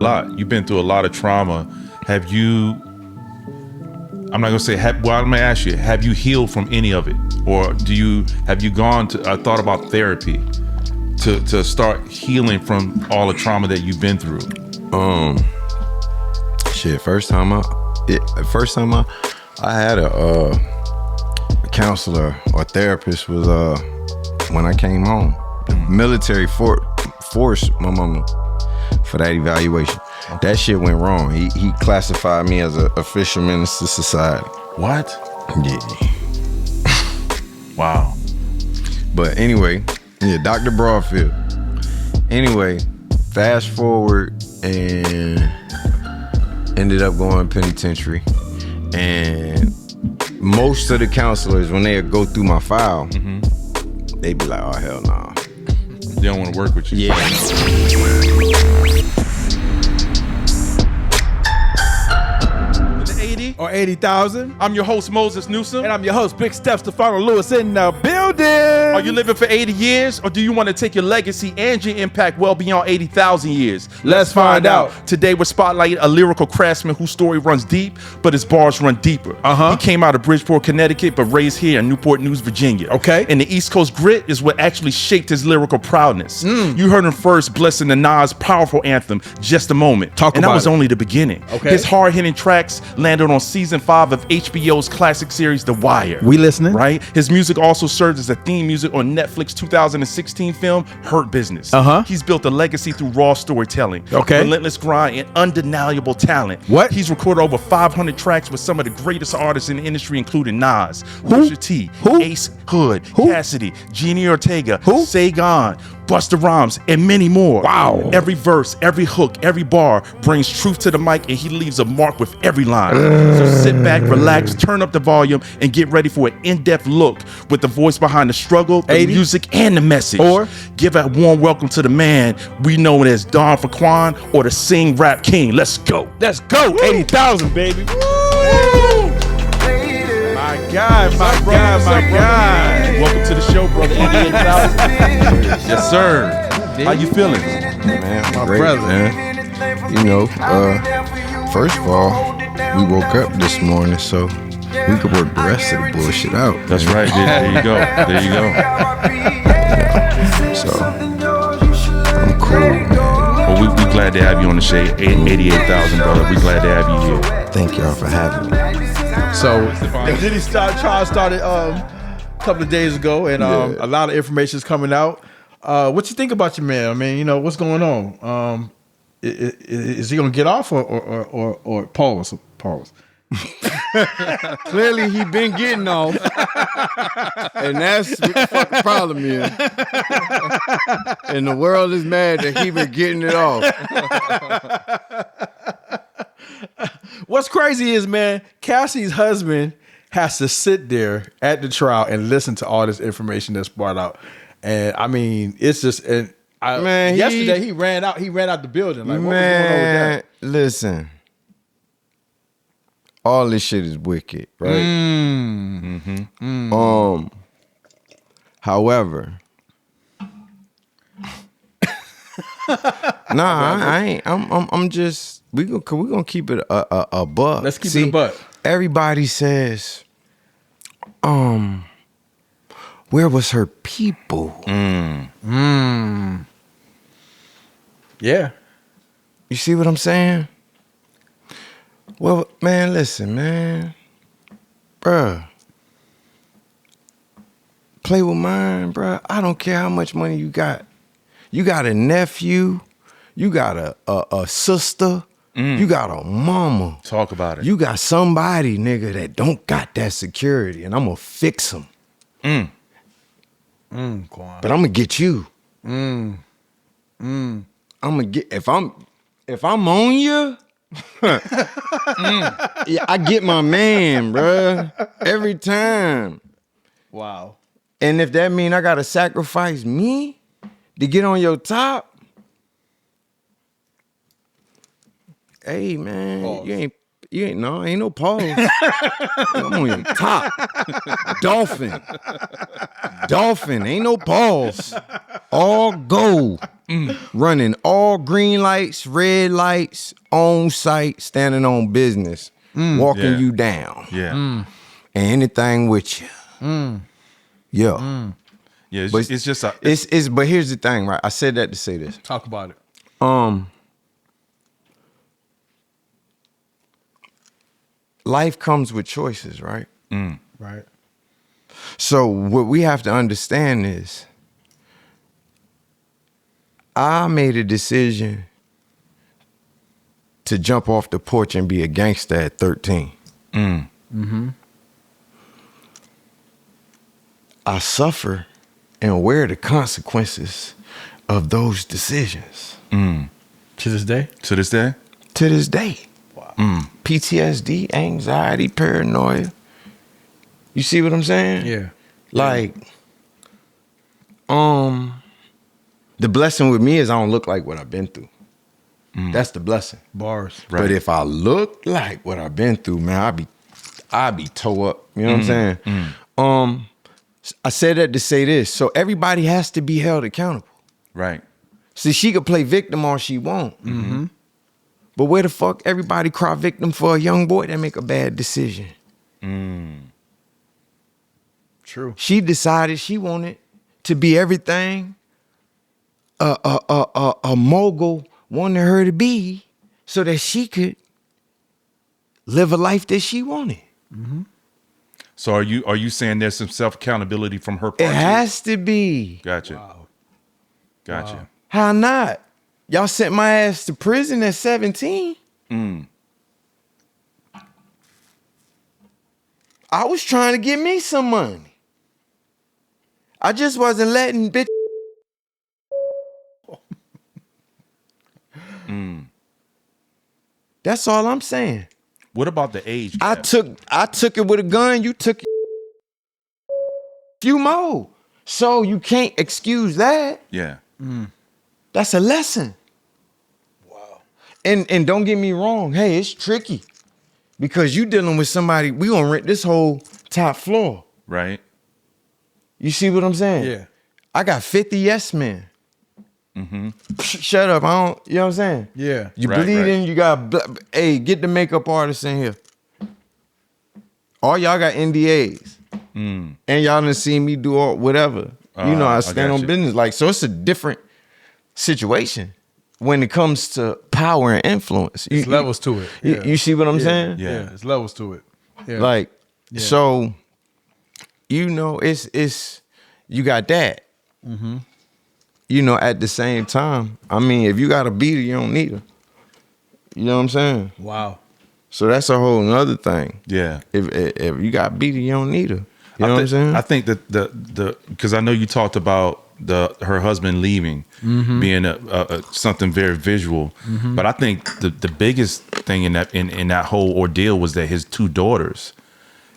A lot. You've been through a lot of trauma. Have you? I'm not gonna say. I'm gonna ask you. Have you healed from any of it, or have you gone to? thought about therapy to start healing from all the trauma that you've been through? Shit. First time I had a counselor or therapist was when I came home. The military forced my mama for that evaluation. Okay. That shit went wrong. He classified me as a official menace to society. What? Yeah. Wow. But anyway, yeah, Dr. Broadfield. Anyway, fast forward and ended up going penitentiary. And most of the counselors, when they go through my file, they be like, oh, hell nah. They don't want to work with you. Yeah. Or 80,000. I'm your host, Moses Newsom. And I'm your host, Big Steph Stefano Lewis in the building. Are you living for 80 years, or do you want to take your legacy and your impact well beyond 80,000 years? Let's find out. Today we're spotlighting a lyrical craftsman whose story runs deep, but his bars run deeper. He came out of Bridgeport, Connecticut, but raised here in Newport News, Virginia. Okay. And the East Coast grit is what actually shaped his lyrical prowess. You heard him first blessing the Nas' powerful anthem, Just a Moment. And that was only the beginning. Okay. His hard-hitting tracks landed on season 5 of HBO's classic series, The Wire. We listening? Right? His music also served as a theme music on Netflix 2016 film, Hurt Business. He's built a legacy through raw storytelling, relentless grind, and undeniable talent. What? He's recorded over 500 tracks with some of the greatest artists in the industry, including Nas, Pusha T, Ace Hood, Cassidy, Jeannie Ortega, Saigon, Busta Rhymes, and many more. Wow. Every verse, every hook, every bar brings truth to the mic, and he leaves a mark with every line. So sit back, relax, turn up the volume, and get ready for an in-depth look with the voice behind the struggle, the music, and the message. Or give a warm welcome to the man we know as Don Ferquan, or the Sing Rap King. Let's go. Let's go. 80,000, baby. Woo! My God, my God, my God. Welcome to the show, brother. 88,000. Yes, sir. How you feeling? Man, My great, brother. man. You know, first of all, we woke up this morning, so we could work the rest of the bullshit out. That's right. There you go. There you go. So, I'm cool, man. Well, we glad to have you on the show. 88,000, brother. We glad to have you here. Thank y'all for having me. So, the Diddy trial started a couple of days ago, and a lot of information is coming out. What you think about your man? I mean, you know, what's going on? Is he gonna get off or pause? Pause. Clearly, he been getting off, and that's what the fucking problem is. And the world is mad that he been getting it off. What's crazy is, man, Cassie's husband has to sit there at the trial and listen to all this information that's brought out. And I mean, it's just yesterday he ran out the building. Like, what was going on with that? Listen. All this shit is wicked, right? However, I ain't. I'm just. We gonna keep it a buck. Let's keep it a buck. Everybody says, where was her people? Yeah. You see what I'm saying? Well, man, listen, man. Bruh. Play with mine, bruh. I don't care how much money you got. You got a nephew. You got a sister. You got a mama. Talk about it. You got somebody, nigga, that don't got that security, and I'm gonna fix them. But I'm gonna get you. I'm gonna get if I'm on you. Yeah, I get my man, bruh, every time. Wow. And if that mean I gotta sacrifice me to get on your top, hey man, Pause. you ain't no pause. I'm on your top. Dolphin, ain't no pause. All go. running all green lights, red lights, on site, standing on business, walking Yeah. you down, Yeah. and anything with you. Yeah, Yeah. It's, but it's just a. it's. But here's the thing, right? I said that to say this. Talk about it. Life comes with choices, right? Right. So what we have to understand is I made a decision to jump off the porch and be a gangster at 13. I suffer and wear the consequences of those decisions. To this day? To this day? To this day. Wow. PTSD, anxiety, paranoia. You see what I'm saying? Yeah. Like, the blessing with me is I don't look like what I've been through. That's the blessing. Bars. Right. But if I look like what I've been through, man, I'd be toe up. You know what I'm saying? I said that to say this. So everybody has to be held accountable. Right. See, she could play victim all she want. But where the fuck everybody cry victim for a young boy that make a bad decision? True. She decided she wanted to be everything a mogul wanted her to be so that she could live a life that she wanted. So are you saying there's some self accountability from her part? It has to be. Gotcha. Wow. Gotcha. Wow. How not? Y'all sent my ass to prison at 17. I was trying to get me some money. I just wasn't letting bitch. That's all I'm saying. What about the age I gap? took it with a gun. You took few more. So you can't excuse that. Yeah. That's a lesson. Wow. And don't get me wrong. Hey, it's tricky because you dealing with somebody. We gonna rent this whole top floor. Right. You see what I'm saying? Yeah. I got 50 yes men. Shut up. I don't. You know what I'm saying? Yeah. You Right, bleeding. You got. Hey, get the makeup artist in here. All y'all got NDAs. And y'all done seen me do all whatever. You know, I stand got on you. business. Like, so it's a different situation when it comes to power and influence. There's levels to it. Yeah. You see what I'm saying? Yeah. Yeah. There's levels to it. Yeah. Like, Yeah. so, you know, it's you got that. You know, at the same time, I mean, if you got a beater, you don't need her. You know what I'm saying? Wow. So that's a whole nother thing. Yeah. If you got beater, you don't need her. You know what I'm saying? I think that the because I know you talked about her husband leaving being a something very visual, but I think the biggest thing in that whole ordeal was that his two daughters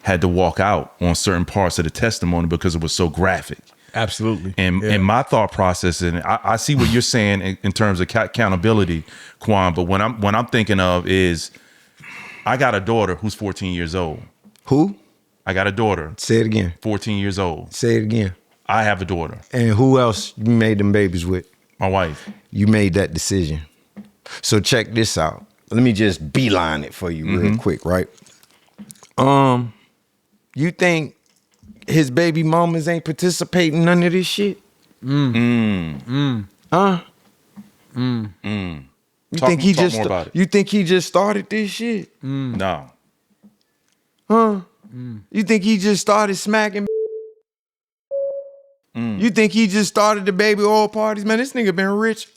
had to walk out on certain parts of the testimony because it was so graphic. Absolutely. And Yeah. my thought process, and I see what you're saying in terms of accountability, Quan. But what I'm thinking of is, I got a daughter who's 14 years old. Who? I got a daughter, Say it again. 14 years old. Say it again. I have a daughter, And who else you made them babies with? my wife. You made that decision. So check this out. Let me just beeline it for you real quick, right? You think his baby mamas ain't participating in none of this shit? Huh? You Talk think he more just about it. you think he just started this shit? No. Huh? You think he just started smacking? You think he just started the baby oil parties? Man, this nigga been rich,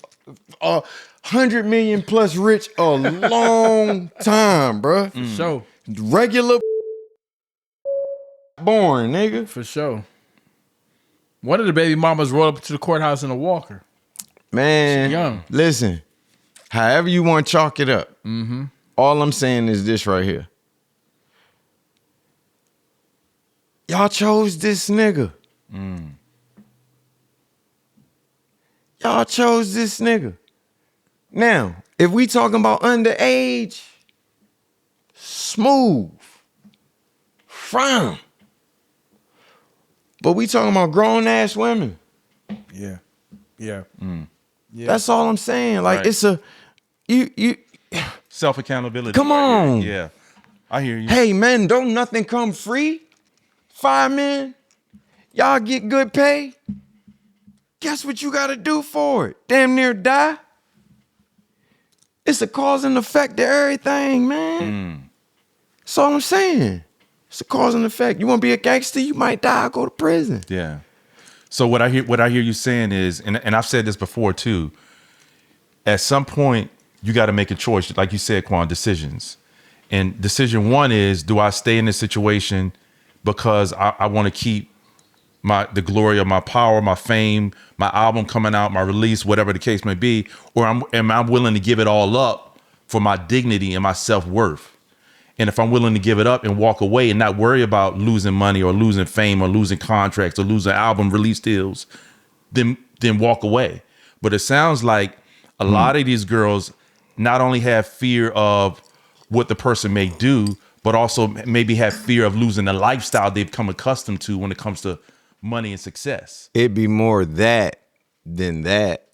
100 million plus rich a long time, bruh. For sure. Regular born, nigga. For sure. One of the baby mamas rolled up to the courthouse in a walker. Man, She young. listen, however you want to chalk it up, all I'm saying is this right here. Y'all chose this nigga. Y'all chose this nigga. Now, if we talking about underage, smooth, frown. But we talking about grown ass women. Yeah. Yeah. Yeah. That's all I'm saying. Like Right. it's a you. Self accountability. Come on. Yeah, I hear you. Hey man, don't nothing come free. Firemen, y'all get good pay. Guess what you got to do for it? Damn near die. It's a cause and effect to everything, man. That's all I'm saying. It's a cause and effect. You want to be a gangster, you might die or go to prison. Yeah. So what I hear you saying is, and I've said this before too. At some point, you got to make a choice, like you said, Quan. Decisions, and decision one is: do I stay in this situation because I want to keep the glory of my power, my fame, my album coming out, my release, whatever the case may be, or am I willing to give it all up for my dignity and my self-worth? And if I'm willing to give it up and walk away and not worry about losing money or losing fame or losing contracts or losing album release deals, then walk away. But it sounds like a lot of these girls not only have fear of what the person may do, but also maybe have fear of losing the lifestyle they've come accustomed to when it comes to money and success. It'd be more that than that.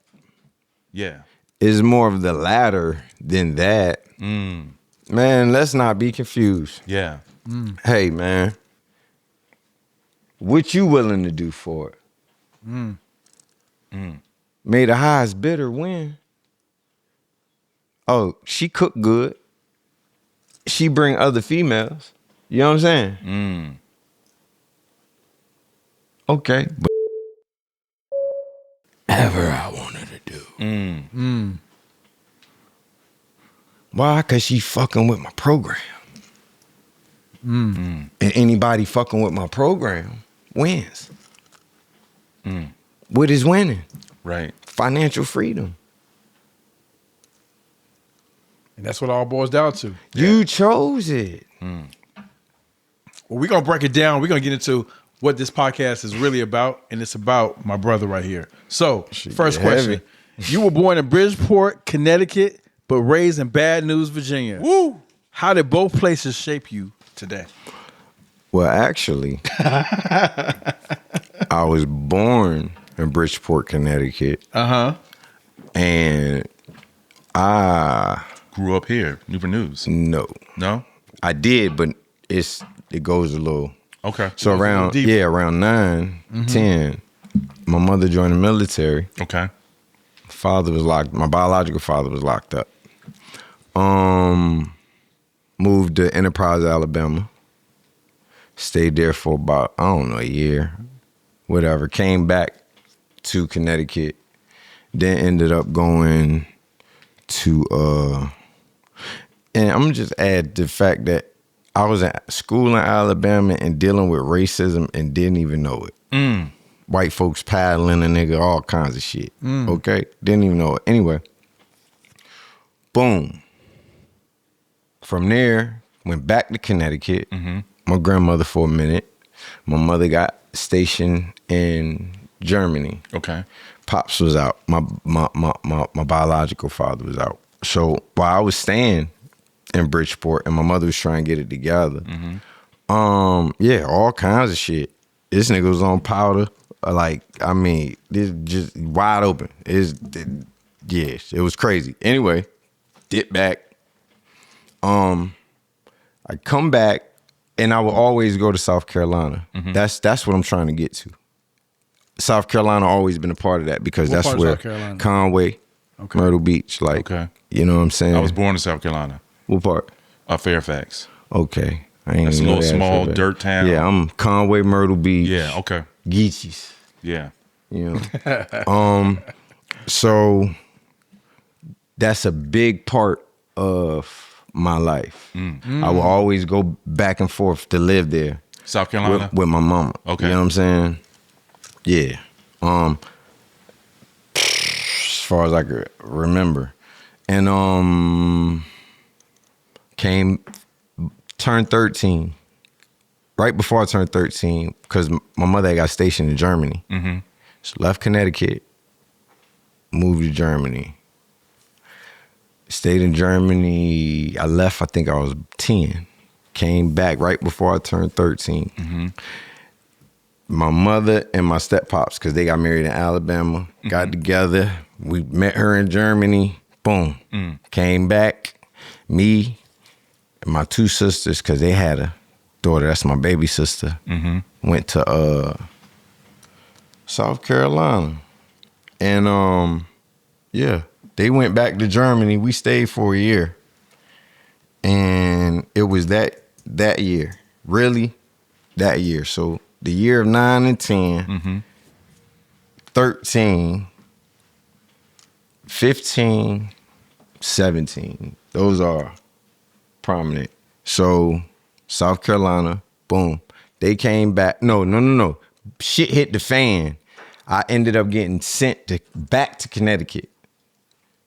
Yeah. It's more of the latter than that. Man, let's not be confused. Yeah. Hey, man, what you willing to do for it? May the highest bidder win. Oh, she cook good. She bring other females. You know what I'm saying? Okay. But ever I wanted to do. Why? Because she fucking with my program. And anybody fucking with my program wins. What is winning? Right. Financial freedom. And that's what it all boils down to. You chose it. Well, we're going to break it down. We're going to get into what this podcast is really about, and it's about my brother right here. So, first question. You were born in Bridgeport, Connecticut, but raised in Bad News, Virginia. Woo! How did both places shape you today? Well, actually, I was born in Bridgeport, Connecticut. And I Grew up here, Newport News. no. No? I did, but it goes a little. Okay. So around 9, 10, my mother joined the military. Okay. My biological father was locked up. Moved to Enterprise, Alabama. Stayed there for about, I don't know, a year. Whatever. Came back to Connecticut. Then ended up going to and I'm gonna just add the fact that I was at school in Alabama and dealing with racism and didn't even know it. White folks paddling a nigga, all kinds of shit. Okay? Didn't even know it. Anyway, boom. From there, went back to Connecticut. My grandmother for a minute. My mother got stationed in Germany. Okay. Pops was out. My biological father was out. So while I was staying in Bridgeport and my mother was trying to get it together, yeah, all kinds of shit. This nigga was on powder. Like, I mean, this just wide open. It was crazy. Anyway, dip back. I come back and I will always go to South Carolina. That's what I'm trying to get to. South Carolina always been a part of that because What that's part of where South Carolina? Conway, Myrtle Beach, like, you know what I'm saying? I was born in South Carolina. What part? Fairfax. Okay. I ain't That's a even know little that small Fairfax. dirt town. Yeah, I'm Conway, Myrtle Beach. Yeah, okay. Geechies. Yeah. You know. So that's a big part of my life. I will always go back and forth to live there. South Carolina? With my mama. Okay. You know what I'm saying? Yeah. As far as I could remember. And turned 13. Right before I turned 13, because my mother had got stationed in Germany. So left Connecticut, moved to Germany. Stayed in Germany. I left, I think I was 10. Came back right before I turned 13. My mother and my step-pops, because they got married in Alabama, got together, We met her in Germany. Boom. Came back. Me and my two sisters, because they had a daughter. That's my baby sister. Went to South Carolina. And yeah, they went back to Germany. We stayed for a year. And it was that year. Really, that year. So the year of 9 and 10, 13, 15, 17. Those are prominent. So South Carolina, boom. They came back. No. Shit hit the fan. I ended up getting sent back to Connecticut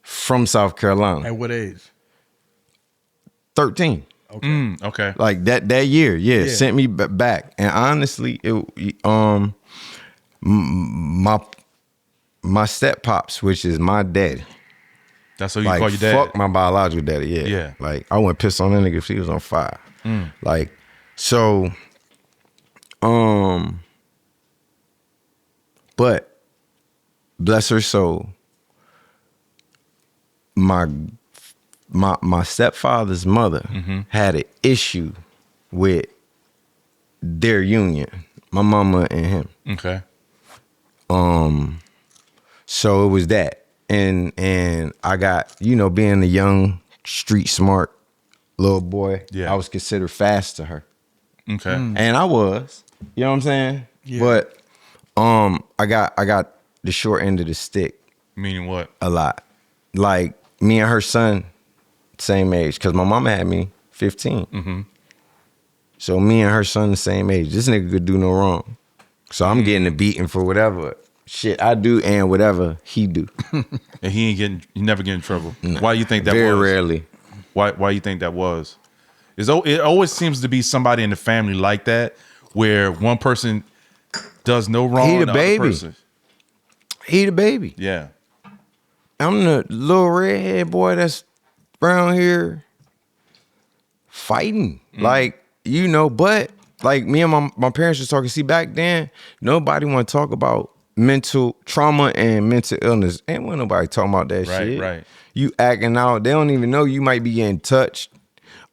from South Carolina. At what age? 13. Okay. Okay. Like that year, yeah, sent me back. And honestly, my step pops, which is my daddy. That's what you Like, call your dad? fuck my biological daddy, yeah. Yeah. Like, I wouldn't piss on that nigga if he was on fire. Like, so, but, bless her soul, my stepfather's mother had an issue with their union, my mama and him. Okay. So it was that. And I got, being a young, street smart little boy, Yeah. I was considered fast to her. Okay. And I was. You know what I'm saying? Yeah. But I got the short end of the stick Meaning what? a lot. Like, me and her son, same age, because my mama had me 15. So me and her son the same age. This nigga could do no wrong. So I'm getting a beating for whatever shit I do and whatever he do. And he never get in trouble. Why do you think that Very was? rarely. Why you think that was? It always seems to be somebody in the family like that, where one person does no wrong. He the and other baby. person- He the baby. Yeah. I'm the little redhead boy that's around here fighting. Like, but like me and my parents was talking. See, back then, nobody want to talk about mental trauma and mental illness. Ain't want nobody talking about that shit. Right. You acting out. They don't even know you might be getting touched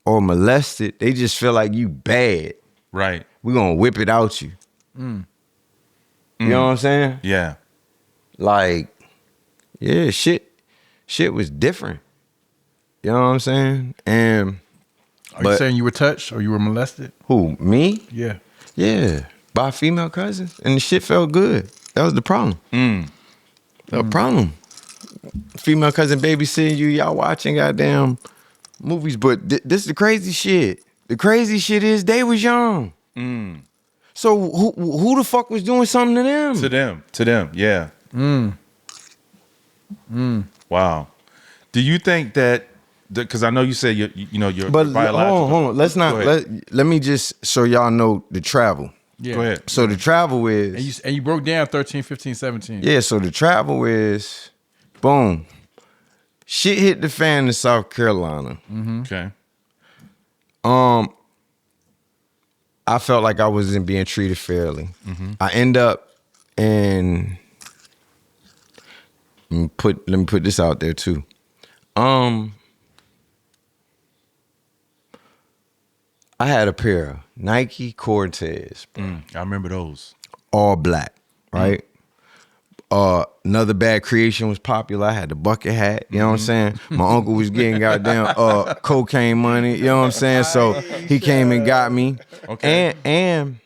or molested. They just feel like you bad. Right. We gonna whip it out you. You know what I'm saying? Yeah. Like, yeah, shit was different. You know what I'm saying? And Are you saying you were touched or you were molested? who, me? Yeah. Yeah, by a female cousin, and the shit felt good. That was the problem. The problem. Female cousin babysitting you, y'all watching goddamn movies, but this is the crazy shit. The crazy shit is they was young. So who the fuck was doing something to them? To them. Yeah. Wow. Do you think that? Because I know you said you're But biological. hold on. Let's not Go ahead. let me just so y'all know the travel. Yeah. Go ahead. So the travel is And you broke down 13, 15, 17. yeah. So the travel is boom. Shit hit the fan in South Carolina. Okay. I felt like I wasn't being treated fairly. I end up in let me put this out there too. I had a pair of Nike Cortez, I remember those. all black, right? Another bad creation was popular. I had the bucket hat, you know what I'm saying? My uncle was getting goddamn cocaine money, you know what I'm saying? So he came and got me. Okay. And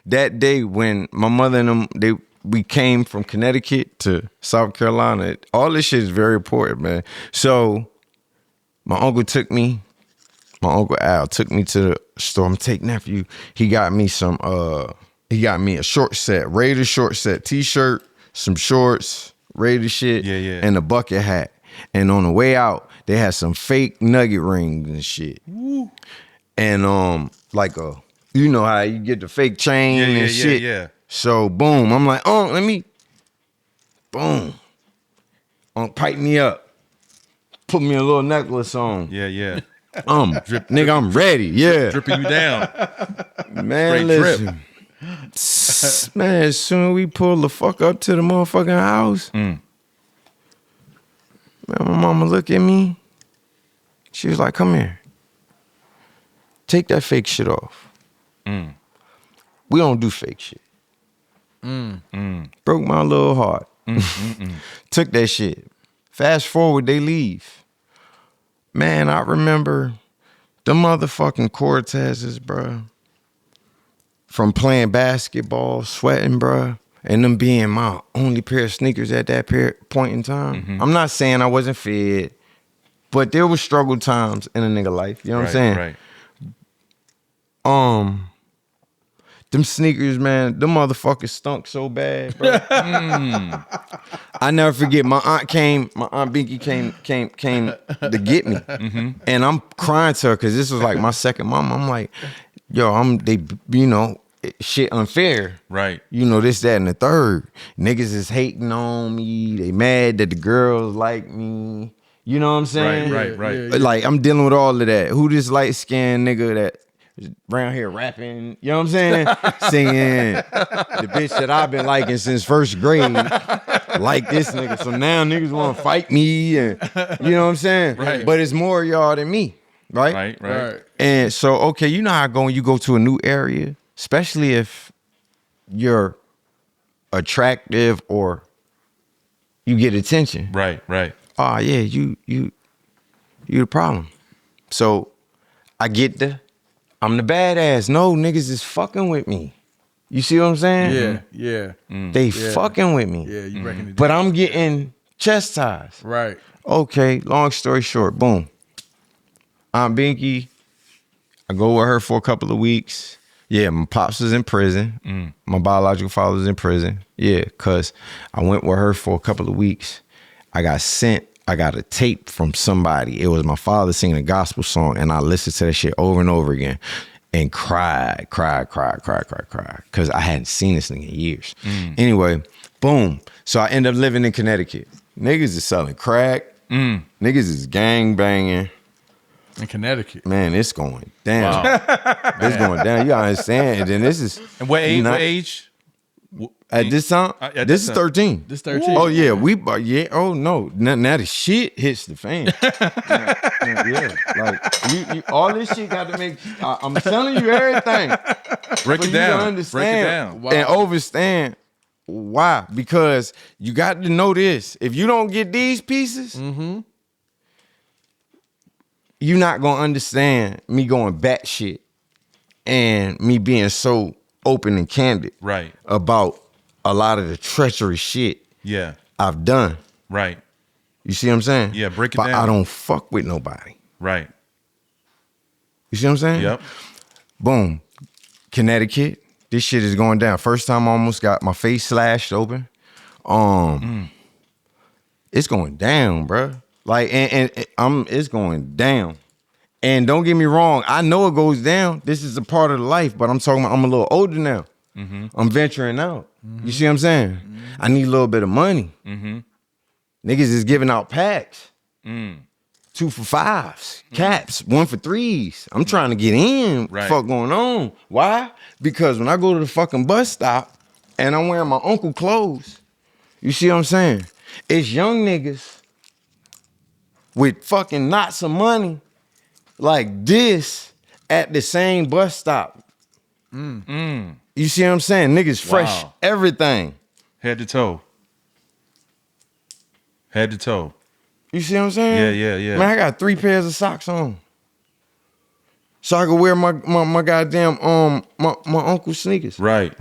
that day when my mother and them, we came from Connecticut to South Carolina, all this shit is very important, man. So my uncle Al took me to the store. I'm taking nephew. He got me a short set, Raider short set t-shirt, some shorts, Raider shit, Yeah. and a bucket hat. And on the way out, they had some fake nugget rings and shit. Woo. And like you know how you get the fake chain and shit. Yeah. So boom, I'm like, let me, boom, pipe me up, put me a little necklace on. Yeah. Nigga, I'm ready. Yeah, Dripping you down. man. straight Listen, man. As soon as we pull the fuck up to the motherfucking house, Man, my mama looked at me. She was like, come here. Take that fake shit off. We don't do fake shit. Broke my little heart. Took that shit. Fast forward, they leave. Man, I remember the motherfucking Cortezes, bruh. From playing basketball, sweating, bruh. And them being my only pair of sneakers at that point in time. I'm not saying I wasn't fed, but there was struggle times in a nigga life. You know what I'm saying? Right. Them sneakers, man, them motherfuckers stunk so bad, bro. I never forget. My aunt Binky came to get me, and I'm crying to her because this was like my second mom. I'm like, yo, shit unfair. Right. This, that, and the third. Niggas is hating on me. They mad that the girls like me. You know what I'm saying? Right. Yeah. Like, I'm dealing with all of that. Who this light-skinned nigga that around here rapping, you know what I'm saying? Singing the bitch that I've been liking since first grade, like this nigga. So now niggas want to fight me, and you know what I'm saying? Right. But it's more y'all than me, right? Right. And so, okay, you know how when you go to a new area, especially if you're attractive or you get attention. Right. Oh yeah, you the problem. So I get I'm the badass. No, niggas is fucking with me. You see what I'm saying? Yeah. They fucking with me. Yeah, you reckon it. But I'm getting chastised. Right. Okay, long story short, boom. Aunt Binky, I go with her for a couple of weeks. Yeah, my pops was in prison. My biological father was in prison. Yeah, because I went with her for a couple of weeks. I got a tape from somebody. It was my father singing a gospel song, and I listened to that shit over and over again and cried. Because I hadn't seen this thing in years. Anyway, boom. So I end up living in Connecticut. Niggas is selling crack. Niggas is gang banging. In Connecticut. Man, it's going down. Wow. It's going down. You gotta understand. And then this is... And what age? At this time, at this this is time. 13. This 13. Oh yeah, oh no. Now the shit hits the fan. Yeah, like you, all this shit got to make. I'm telling you everything. Break for it you down. to understand Break it down. Wow. and understand why. Because you got to know this. If you don't get these pieces, you're not gonna understand me going batshit and me being so open and candid, Right. about a lot of the treacherous shit Yeah. I've done. Right. You see what I'm saying? Yeah, break it but down. I don't fuck with nobody. Right. You see what I'm saying? Yep. Boom. Connecticut. This shit is going down. First time I almost got my face slashed open. It's going down, bruh. Like, and it's going down. And don't get me wrong, I know it goes down. This is a part of the life, but I'm talking about I'm a little older now. I'm venturing out. You see what I'm saying? I need a little bit of money. Niggas is giving out packs. 2 for 5s, caps, 1 for 3s. I'm trying to get in. Right. Fuck going on. Why? Because when I go to the fucking bus stop and I'm wearing my uncle clothes, you see what I'm saying? It's young niggas with fucking knots of money like this at the same bus stop. You see what I'm saying? Niggas fresh, Wow. everything. Head to toe. Head to toe. You see what I'm saying? Yeah. Man, I got 3 pairs of socks on. So I could wear my goddamn my uncle's sneakers. Right.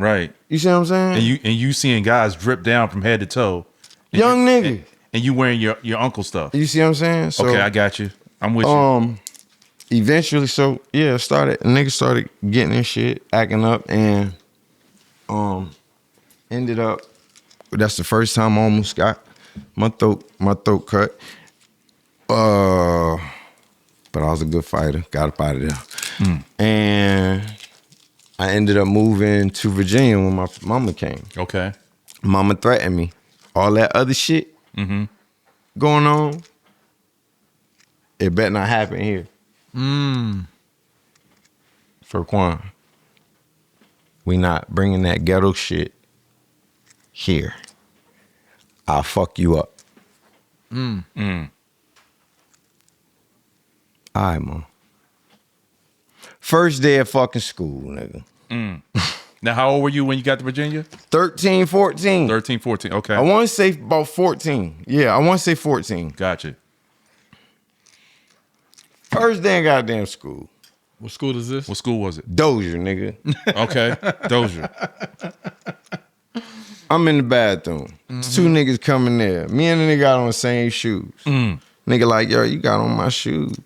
You see what I'm saying? And you seeing guys drip down from head to toe. And Young you- niggas. And you wearing your uncle stuff. You see what I'm saying? So Okay, I got you. I'm with you. eventually, so yeah, niggas started getting this shit, acting up, and ended up. That's the first time I almost got my throat cut. But I was a good fighter. Got up out of there, and I ended up moving to Virginia when my mama came. Okay. Mama threatened me. All that other shit going on, it better not happen here. Ferquan, we not bringing that ghetto shit here. I'll fuck you up. All right, mom. First day of fucking school, nigga. Now, how old were you when you got to Virginia? 13, 14. 13, 14. Okay. I want to say about 14. Yeah, I want to say 14. Gotcha. First day in goddamn school. What school is this? What school was it? Dozier, nigga. Okay. Dozier. I'm in the bathroom. Two niggas coming there. Me and the nigga got on the same shoes. Nigga like, yo, you got on my shoes.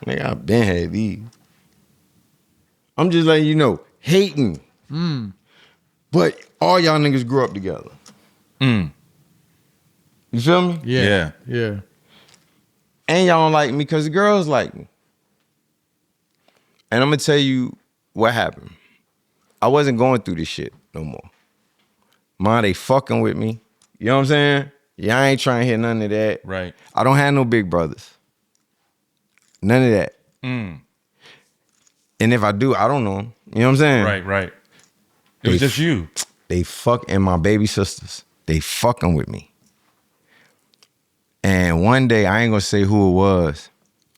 Nigga, I been had these. I'm just letting you know, hating. But all y'all niggas grew up together. You feel me? Yeah. And y'all don't like me because the girls like me. And I'm gonna tell you what happened. I wasn't going through this shit no more. Ma, they fucking with me. You know what I'm saying? Yeah, I ain't trying to hear none of that. Right. I don't have no big brothers. None of that. And if I do, I don't know 'em. You know what I'm saying? Right. It was just you. They and my baby sisters. They fucking with me. And one day, I ain't gonna say who it was.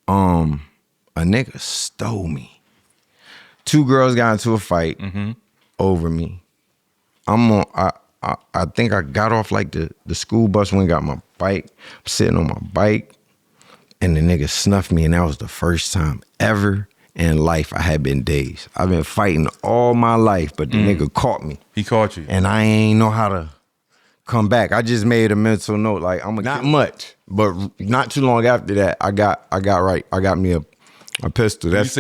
A nigga stole me. Two girls got into a fight over me. I think I got off like the school bus when I got my bike. I'm sitting on my bike, and the nigga snuffed me, and that was the first time ever in life I had been dazed. I've been fighting all my life, but the nigga caught me. He caught you. And I ain't know how to come back. I just made a mental note, like not much, but not too long after that, I got right. I got me a pistol. That's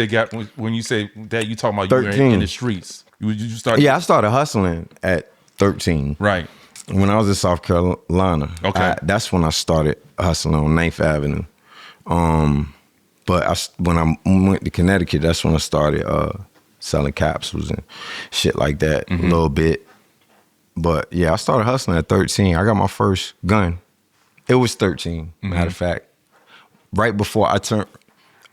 When you say that, you talking about 13. you were in the streets. You started. Yeah, I started hustling at 13. Right. When I was in South Carolina. Okay. That's when I started hustling on 9th Avenue. But when I went to Connecticut, that's when I started selling capsules and shit like that a little bit. But yeah, I started hustling at 13. I got my first gun. It was 13, matter of fact. Right before I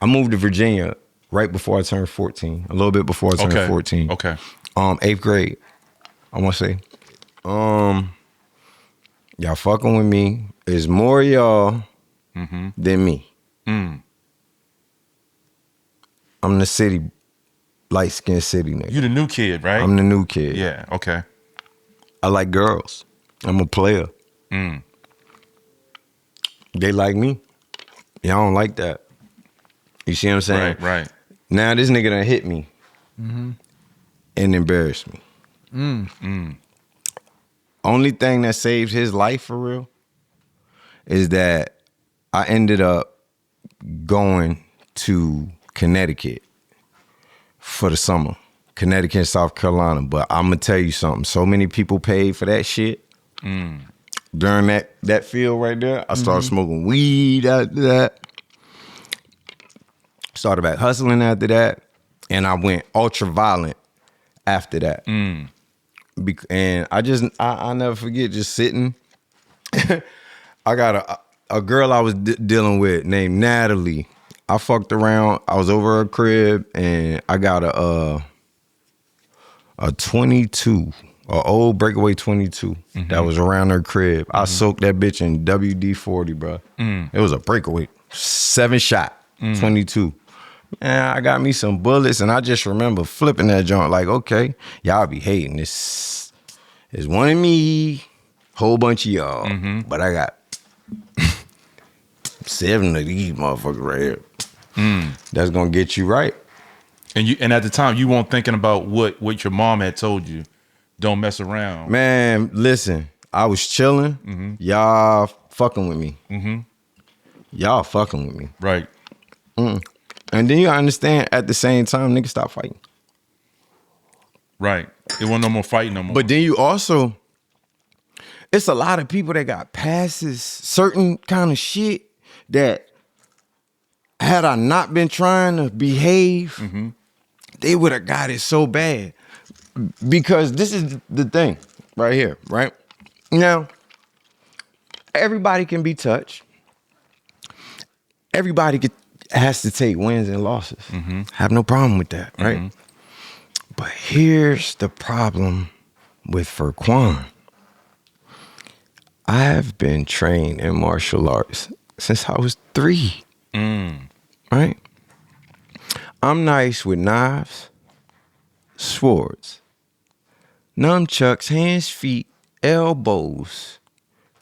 moved to Virginia right before I turned 14. A little bit before I turned 14. Okay. 8th grade, I want to say. Y'all fucking with me. There's more y'all than me. I'm the city, light-skinned city nigga. You the new kid, right? I'm the new kid. Yeah, okay. I like girls. I'm a player. They like me. Y'all don't like that. You see what I'm saying? Right. Now this nigga done hit me and embarrassed me. Only thing that saved his life for real is that I ended up going to Connecticut for the summer. Connecticut and South Carolina. But I'm going to tell you something. So many people paid for that shit. During that field right there, I started smoking weed after that. Started back hustling after that. And I went ultra violent after that. And I never forget just sitting. I got a girl I was dealing with named Natalie. I fucked around. I was over her crib and I got a 22, an old breakaway 22 that was around her crib. I soaked that bitch in WD-40, bro. It was a breakaway, 7-shot, 22. Man, I got me some bullets and I just remember flipping that joint like, okay, y'all be hating. This is one of me, whole bunch of y'all. But I got 7 of these motherfuckers right here. That's gonna get you right. And at the time, you weren't thinking about what your mom had told you. Don't mess around. Man, listen, I was chilling. Y'all fucking with me. Y'all fucking with me. Right. And then you understand at the same time, niggas stop fighting. Right. It wasn't no more fighting no more. But then you also, it's a lot of people that got passes, certain kind of shit that had I not been trying to behave, they would have got it so bad. Because this is the thing right here, right? Now, everybody can be touched. Everybody has to take wins and losses. Have no problem with that, right? But here's the problem with Ferquan. I've been trained in martial arts since I was 3. Right? I'm nice with knives, swords, nunchucks, hands, feet, elbows.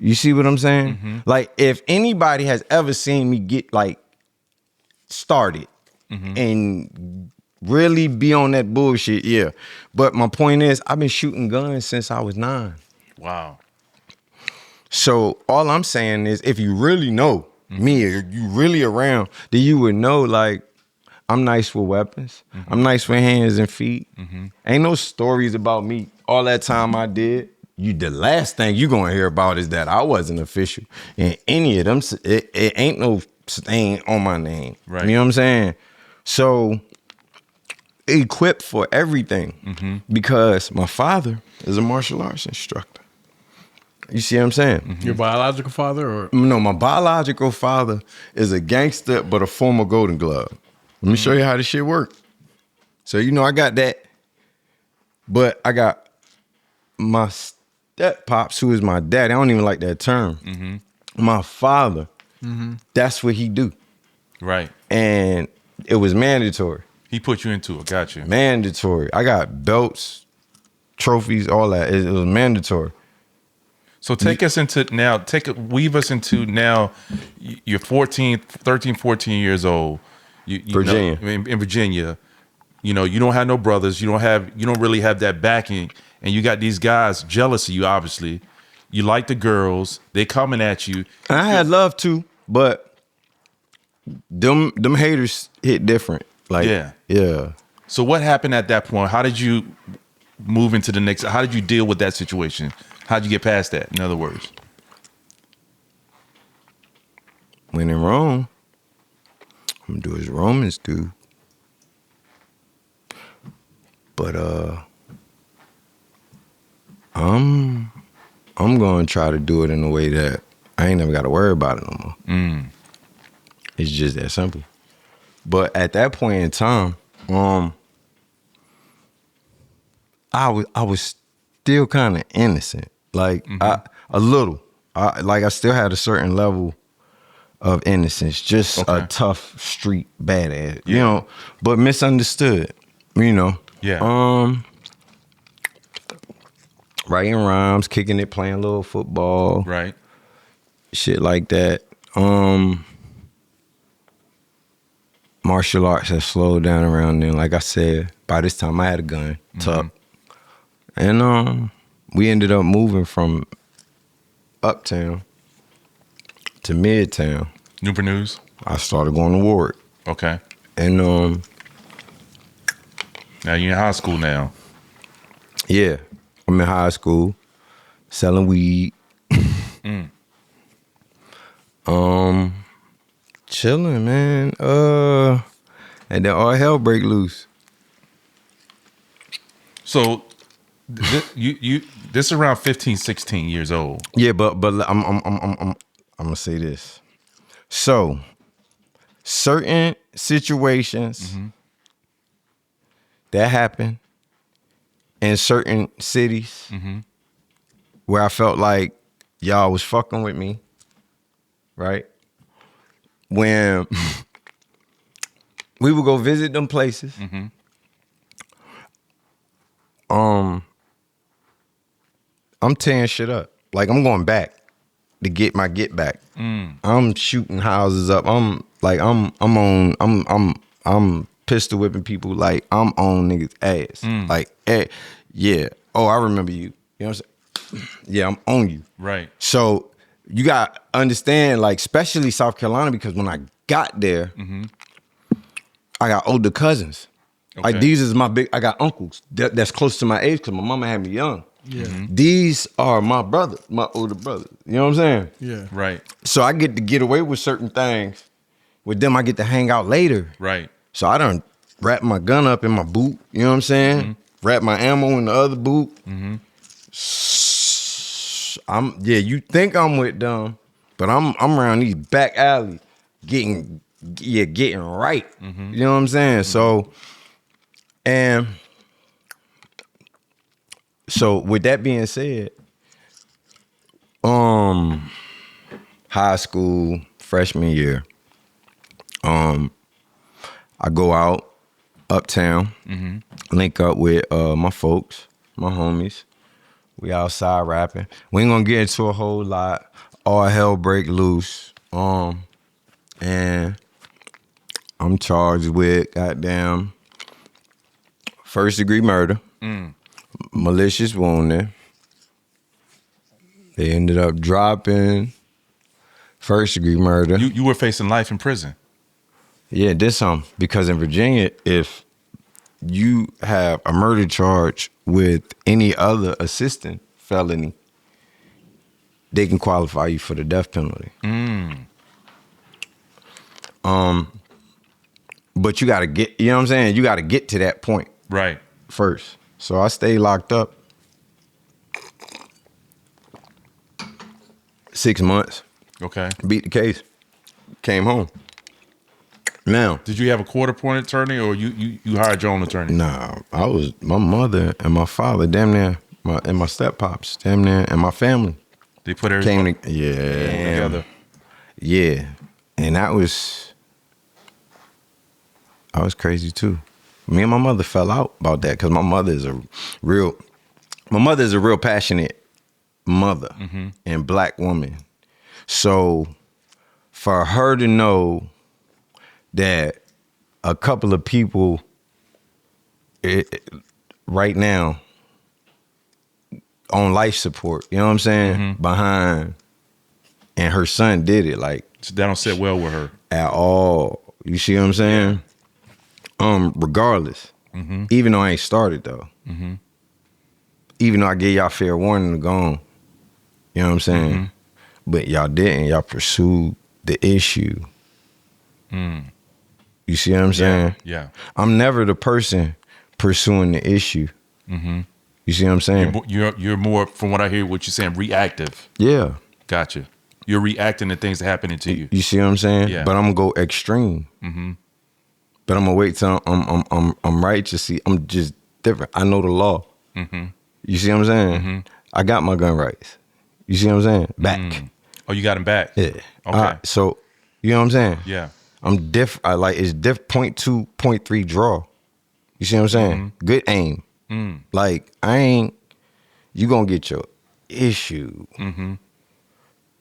You see what I'm saying? Like, if anybody has ever seen me get like started and really be on that bullshit, yeah. But my point is, I've been shooting guns since I was 9. Wow. So all I'm saying is, if you really know me, or you really around, then you would know, like, I'm nice with weapons. I'm nice with hands and feet. Ain't no stories about me all that time I did. The last thing you gonna hear about is that I wasn't official in any of them. It ain't no stain on my name. Right. You know what I'm saying? So equipped for everything because my father is a martial arts instructor. You see what I'm saying? Your biological father, or No, my biological father is a gangster, but a former Golden Glove. Let me show you how this shit work. So, I got that, but I got my step pops, who is my dad. I don't even like that term. My father, that's what he do. Right. And it was mandatory. He put you into it. Gotcha. Mandatory. I got belts, trophies, all that. It was mandatory. So take us into now, weave us into now, you're 13, 14 years old. You Virginia. In Virginia, you don't have no brothers. You don't really have that backing. And you got these guys jealous of you, obviously. You like the girls. They coming at you. And I had love too, but them haters hit different. Like, yeah. So what happened at that point? How did you move into the next? How did you deal with that situation? How'd you get past that? In other words, when in Rome, I'm gonna do as Romans do. But I'm gonna try to do it in a way that I ain't never got to worry about it no more. It's just that simple. But at that point in time, I was still kind of innocent, like a little. I still had a certain level of innocence, just a tough street badass, but misunderstood, Yeah. Writing rhymes, kicking it, playing a little football, Right. shit like that. Martial arts has slowed down around then. Like I said, by this time I had a gun tucked. And we ended up moving from uptown to midtown. Newport News. I started going to Ward. Okay. And Now you're in high school now. yeah, I'm in high school selling weed. Chilling, man. And then all hell break loose. So this around 15, 16 years old. Yeah, but I'm gonna say this. So certain situations that happen in certain cities where I felt like y'all was fucking with me, right? When we would go visit them places, I'm tearing shit up. Like, I'm going back to get my get back. I'm shooting houses up. I'm pistol whipping people. Like, I'm on niggas' ass. Like, yeah. Oh, I remember you. You know what I'm saying? Yeah, I'm on you. Right. So you got to understand, like, especially South Carolina, because when I got there, I got older cousins. Okay. Like, these is I got uncles that's close to my age because my mama had me young. yeah, These are my brothers, my older brothers. You know what I'm saying? yeah, Right. So I get to get away with certain things. With them, I get to hang out later. Right. So I done wrap my gun up in my boot. You know what I'm saying? Wrap my ammo in the other boot. You think I'm with them, but I'm around these back alleys getting right. You know what I'm saying? So with that being said, high school, freshman year, I go out uptown. Link up with my folks, my homies. We outside rapping. We ain't gonna get into a whole lot. All hell break loose. And I'm charged with goddamn first degree murder, malicious wounding. They ended up dropping first degree murder. You were facing life in prison. Yeah, did some. Because in Virginia, if you have a murder charge with any other assistant felony, they can qualify you for the death penalty. But you got to get, you know what I'm saying? You got to get to that point. Right. First. So I stayed locked up 6 months. Okay. Beat the case. Came home. Now. Did you have a court-appointed attorney, or you hired your own attorney? Nah, I was, my mother and my father, damn near, and my step-pops, damn near, and my family. They put everything together. together. Yeah. And that was crazy too. Me and my mother fell out about that because my mother is a real passionate mother and black woman. So for her to know that a couple of people right now on life support, you know what I'm saying, behind, and her son did it, like, So that don't sit well with her. at all. You see what I'm saying? Regardless. Even though I ain't started though. Even though I gave y'all fair warning to go on. You know what I'm saying? But y'all didn't. Y'all pursued the issue. You see what I'm saying? Yeah. I'm never the person pursuing the issue. You see what I'm saying? You're more, from what I hear, what you're saying, reactive. Yeah. Gotcha. You're reacting to things that are happening to you. You see what I'm saying? Yeah. But I'm gonna go extreme. But I'm gonna wait till I'm righteous. See, I'm just different. I know the law. You see what I'm saying? I got my gun rights. You see what I'm saying? Back. Oh, you got him back? Yeah. Okay. So you know what I'm saying? Yeah. I'm diff. I like it's diff 0.2, 0.3 draw. You see what I'm saying? Good aim. Like I ain't. You gonna get your issue.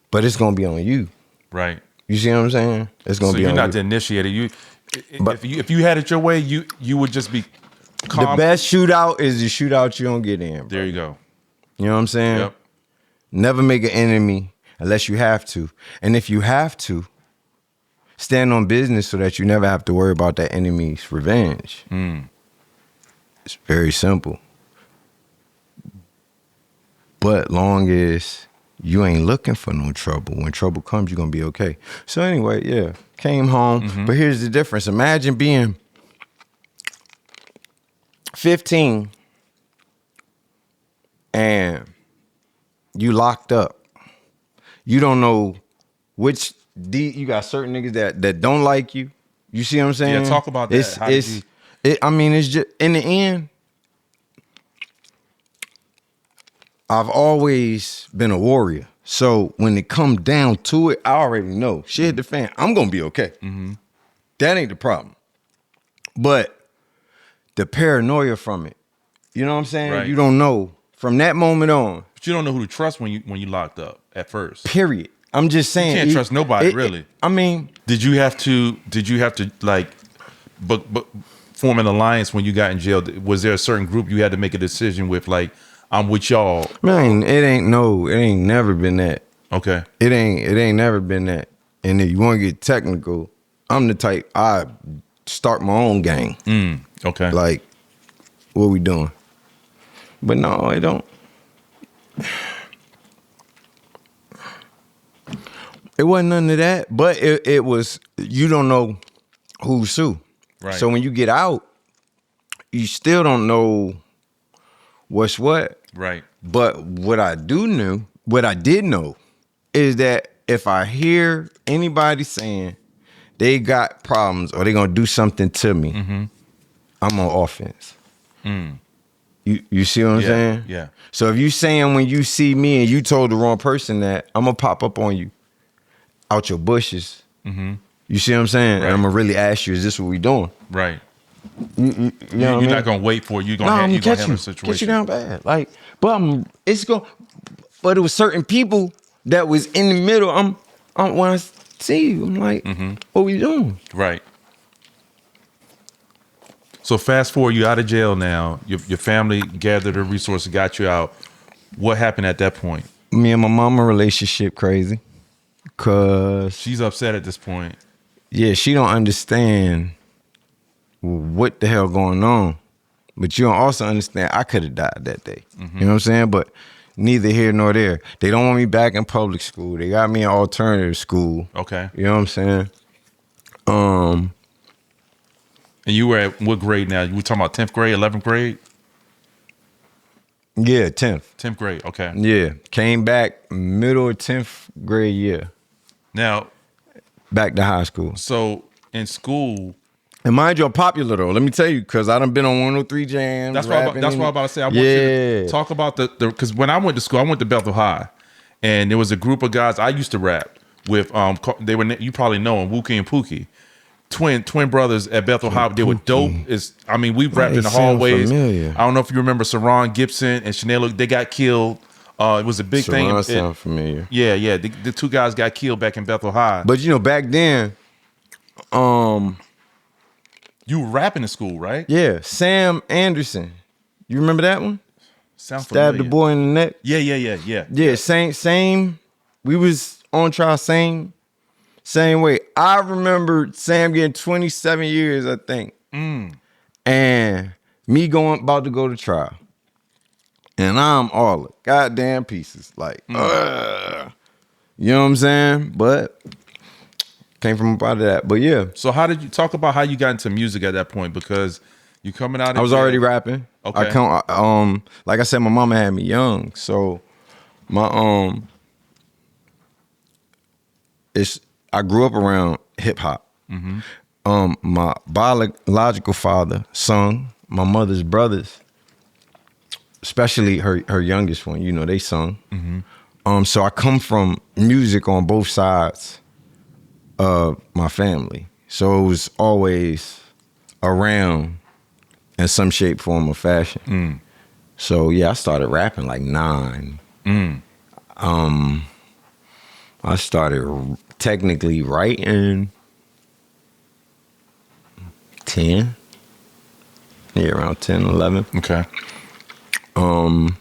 But it's gonna be on you. Right. You see what I'm saying? It's gonna So be you're on not you. the initiator. But- if you had it your way, you would just be calm. The best shootout is the shootout you don't get in. Bro. There you go. You know what I'm saying? Yep. Never make an enemy unless you have to. And if you have to, stand on business so that you never have to worry about that enemy's revenge. It's very simple. But long as you ain't looking for no trouble, when trouble comes, you're going to be okay. So anyway, yeah, came home. But here's the difference. Imagine being 15 and you locked up. You don't know which you got certain niggas that don't like you. You see what I'm saying? Yeah, talk about that. How did you- It's just in the end, I've always been a warrior. So when it come down to it, I already know. Shit hit the fan. I'm gonna be okay. That ain't the problem. But the paranoia from it, you know what I'm saying? Right. You don't know from that moment on. But you don't know who to trust when you locked up at first. Period. I'm just saying. You can't trust nobody, really. I mean, Did you have to like, but form an alliance when you got in jail? Was there a certain group you had to make a decision with? Like, I'm with y'all. man, it ain't never been that. Okay. It ain't never been that. And if you want to get technical, I'm the type I start my own gang. Okay. Like, what we doing? But no, it don't. It wasn't none of that. But it was, you don't know who's who. Right. So when you get out, you still don't know what's what. Right. But what I did know is that if I hear anybody saying they got problems or they gonna do something to me, I'm on offense. You see what I'm saying? Yeah. So if you saying when you see me and you told the wrong person that, I'm gonna pop up on you out your bushes. You see what I'm saying? Right. And I'm gonna really ask you, is this what we doing? Right. You know what I You're mean? not gonna wait for it. You're No, gonna I'm handle gonna the situation. catch you down bad. Like, but it was certain people that was in the middle. When I see you, I'm like, what we doing? Right. So fast forward, you out of jail now. Your family gathered their resources, got you out. What happened at that point? Me and my mama relationship crazy, cause She's upset at this point. yeah, she don't understand what the hell going on. But you don't also understand I could have died that day. You know what I'm saying? But neither here nor there. They don't want me back in public school. They got me in alternative school. Okay. You know what I'm saying? And you were at what grade now? You were talking about 10th grade, 11th grade? Yeah, 10th. 10th grade, okay. Yeah. Came back middle of 10th grade year. Now, Back to high school. so in school, And mind you, I'm popular though. Let me tell you, because I done been on 103 jams. that's what I'm about to say. I want you to talk about the because when I went to school, I went to Bethel High, and there was a group of guys I used to rap with. They were, you probably know them, Wookie and Pookie, twin brothers at Bethel High. They were dope. We rapped in the hallways. Familiar. I don't know if you remember Saron Gibson and Chanel. They got killed. It was a big thing. That sound familiar. Yeah. The two guys got killed back in Bethel High. But you know, back then, You were rapping in school, right? yeah, Sam Anderson. You remember that one? Sound Stabbed the familiar. boy in the neck. Yeah. Yeah, same. We was on trial, same way. I remember Sam getting 27 years, I think. And me about to go to trial. And I'm all the goddamn pieces. Like, you know what I'm saying? But came from about that. But yeah. So how did you talk about how you got into music at that point? Because you coming out. I was already rapping. Okay. Like I said, my mama had me young, so my I grew up around hip hop. My biological father sung. My mother's brothers, especially her youngest one, you know, they sung. So I come from music on both sides of my family, so it was always around in some shape, form, or fashion. So yeah, I started rapping like 9. I started technically writing 10. Yeah, around 10, 11. Okay. And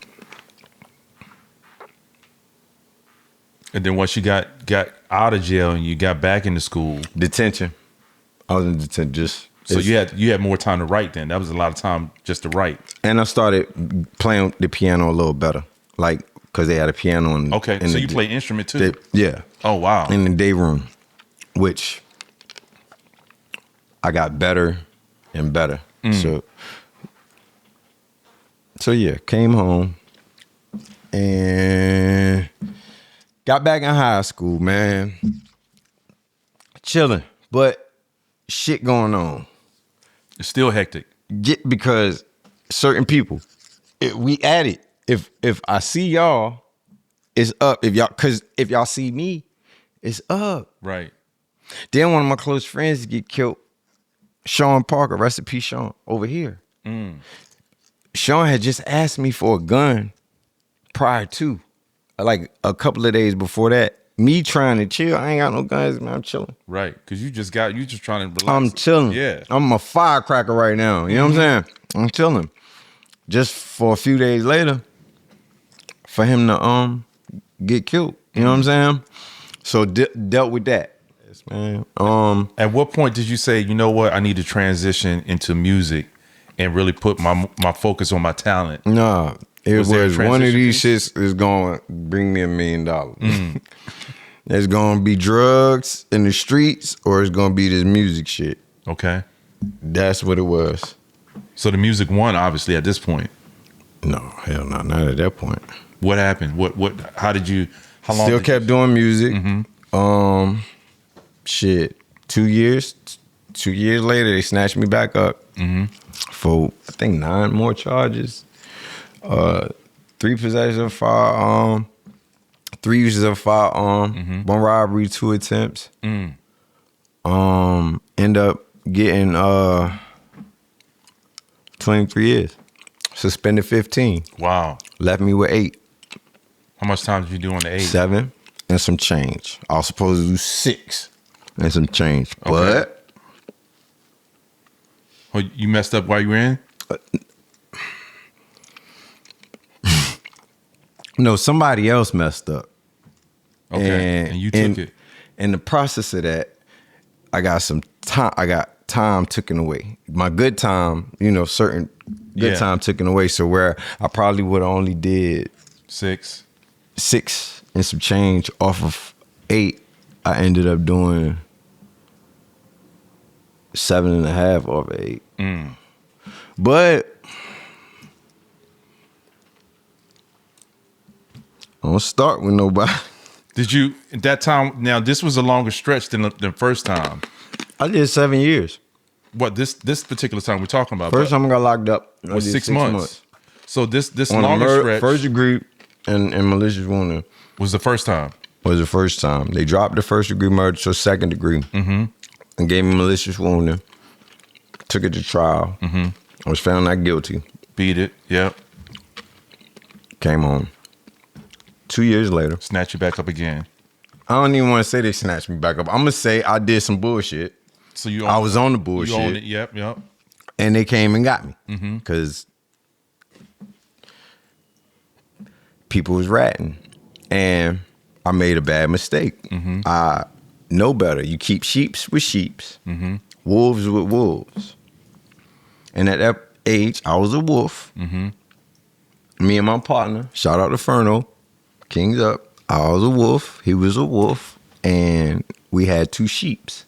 then once you got out of jail and you got back into school, Detention. I was in detention. so you had more time to write. Then that was a lot of time just to write. And I started playing the piano a little better, like because they had a piano in. Okay, in so the you play instrument too. Yeah. Oh wow. In the day room, which I got better and better. So yeah, came home and got back in high school, man. Chilling, but shit going on. It's still hectic. Because certain people, we at it. If I see y'all, it's up. If y'all see me, it's up. Right. Then one of my close friends get killed. Sean Parker, rest in peace, Sean, over here. Sean had just asked me for a gun prior to, like a couple of days before that. Me trying to chill. I ain't got no guns, man. I'm chilling. Right. Because you just trying to relax. I'm chilling. Yeah. I'm a firecracker right now. You know what I'm saying? I'm chilling. Just for a few days later, for him to get killed. You know what I'm saying? So dealt with that. Yes, man. At what point did you say, you know what, I need to transition into music and really put my focus on my talent? Nah. It Was was there a one of transition these piece? shits is going to bring me $1 million. It's going to be drugs in the streets or it's going to be this music shit. Okay. That's what it was. So the music won, obviously, at this point. No, hell no, not at that point. What happened? How long? Still kept doing music. Shit, 2 years. 2 years later, they snatched me back up for, I think, 9 more charges. 3 possessions of firearm, 3 uses of firearm, 1 robbery, 2 attempts. End up getting 23 years. Suspended 15. Wow. Left me with 8. How much time did you do on the 8? 7 and some change. I was supposed to do 6 and some change. Okay. But Oh, you messed up while you were in? no, somebody else messed up. Okay. And you took it. In the process of that, I got some time. I got time taken away. My good time, certain good time taken away. So where I probably would have only did 6 and some change off of 8, I ended up doing 7.5 off of 8. But I don't start with nobody. Did you at that time? Now this was a longer stretch than the first time. I did 7 years. What this particular time we're talking about? First time I got locked up I was did 6 months. So this On longer stretch first degree and malicious wounding was the first time. was the first time. They dropped the first degree murder to second degree and gave me malicious wounding. Took it to trial. I was found not guilty. Beat it. Yep. Came home. 2 years later. Snatch you back up again. I don't even want to say they snatched me back up. I'm going to say I did some bullshit. So you I was on the bullshit. You owned it. Yep. And they came and got me. Because people was ratting. And I made a bad mistake. I know better. You keep sheeps with sheeps. Wolves with wolves. And at that age, I was a wolf. Me and my partner, shout out to Ferno, Kings Up. I was a wolf. He was a wolf. And we had 2 sheeps.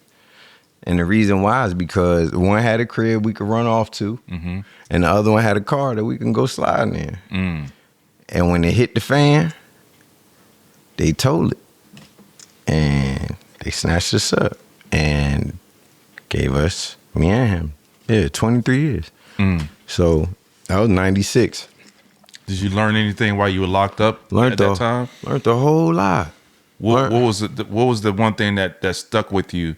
And the reason why is because one had a crib we could run off to. And the other one had a car that we can go sliding in. And when it hit the fan, they told it. And they snatched us up and gave us, me and him, 23 years. So that was 96. Did you learn anything while you were locked up at that time? Learned a whole lot. What was the one thing that stuck with you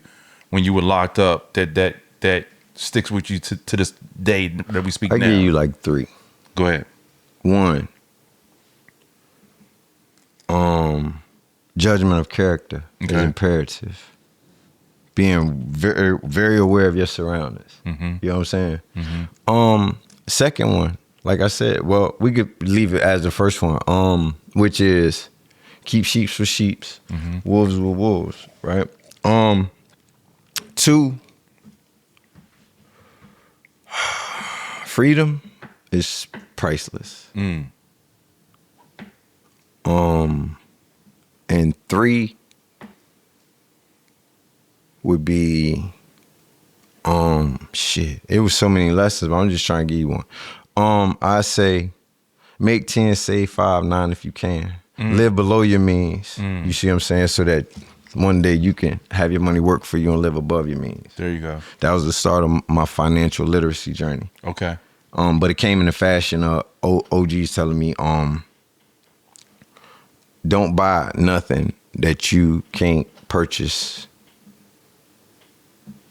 when you were locked up that sticks with you to this day that we speak now? I give you like 3. Go ahead. 1, judgment of character is imperative. Being very, very aware of your surroundings. You know what I'm saying? Second one, like I said, well, we could leave it as the first one, which is keep sheeps with sheeps, wolves with wolves, right? 2, freedom is priceless. And 3 would be, shit. It was so many lessons, but I'm just trying to give you one. I say, make 10, save 5, 9 if you can. Live below your means. You see what I'm saying? So that one day you can have your money work for you and live above your means. There you go. That was the start of my financial literacy journey. Okay. But it came in the fashion of OGs telling me, don't buy nothing that you can't purchase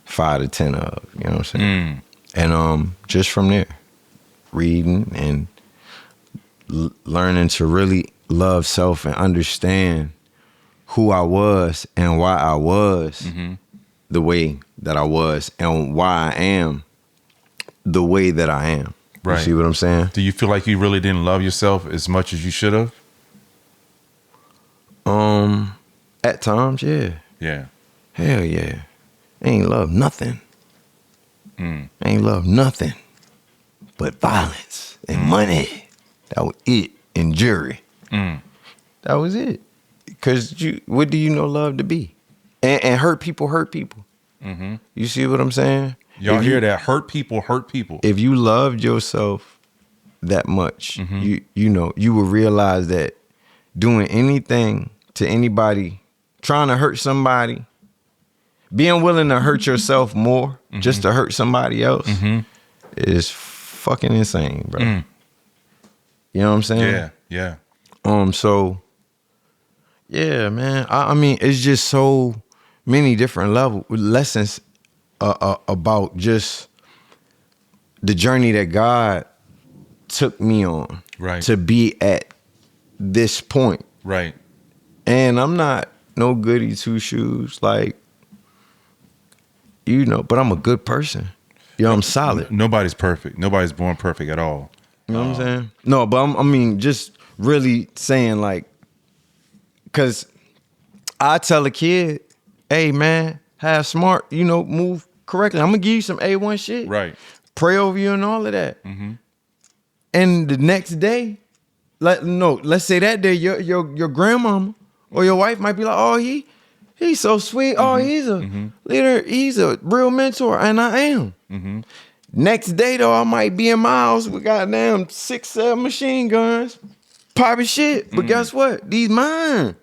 5 to 10 of. You know what I'm saying? And just from there, reading and learning to really love self and understand who I was and why I was the way that I was and why I am the way that I am. Right. You see what I'm saying? Do you feel like you really didn't love yourself as much as you should have? At times, yeah. Yeah. Hell yeah. Ain't love nothing. Ain't love nothing but violence and money. That was it. And jury. That was it. Because what do you know love to be? And hurt people hurt people. You see what I'm saying? Y'all hear that? Hurt people hurt people. If you loved yourself that much, you know, you will realize that doing anything to anybody, trying to hurt somebody, being willing to hurt yourself more just to hurt somebody else is fucking insane, bro. You know what I'm saying? Yeah. So, yeah, man. I mean, it's just so many different lessons about just the journey that God took me on Right. to be at this point. Right. And I'm not no goody two shoes, like, you know, but I'm a good person. You know, I'm solid. Nobody's perfect. Nobody's born perfect at all. You know what I'm saying? No, but I mean, just really saying, like, because I tell a kid, hey, man, have smart, you know, move correctly. I'm going to give you some A1 shit. Right. Pray over you and all of that. Mm-hmm. And the next day, let's say that day, your grandmama or your wife might be like, oh, he's so sweet. Oh, he's a leader. He's a real mentor. And I am. Mm-hmm. Next day, though, I might be in my house with goddamn 6-7 machine guns, popping shit. But guess what? These mine.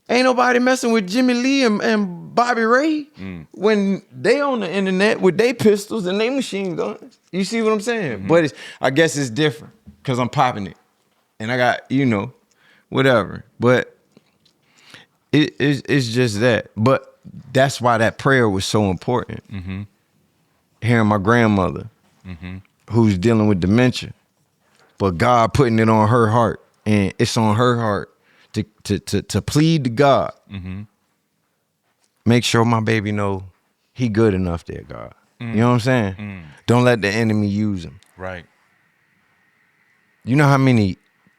Ain't nobody messing with Jimmy Lee and Bobby Ray when they on the internet with their pistols and they machine guns. You see what I'm saying? But I guess it's different because I'm popping it. And I got, you know, whatever. But it's just that. But that's why that prayer was so important. Hearing my grandmother, who's dealing with dementia, but God putting it on her heart, and it's on her heart to plead to God. Make sure my baby know he good enough there, God. You know what I'm saying? Don't let the enemy use him. Right. You know how many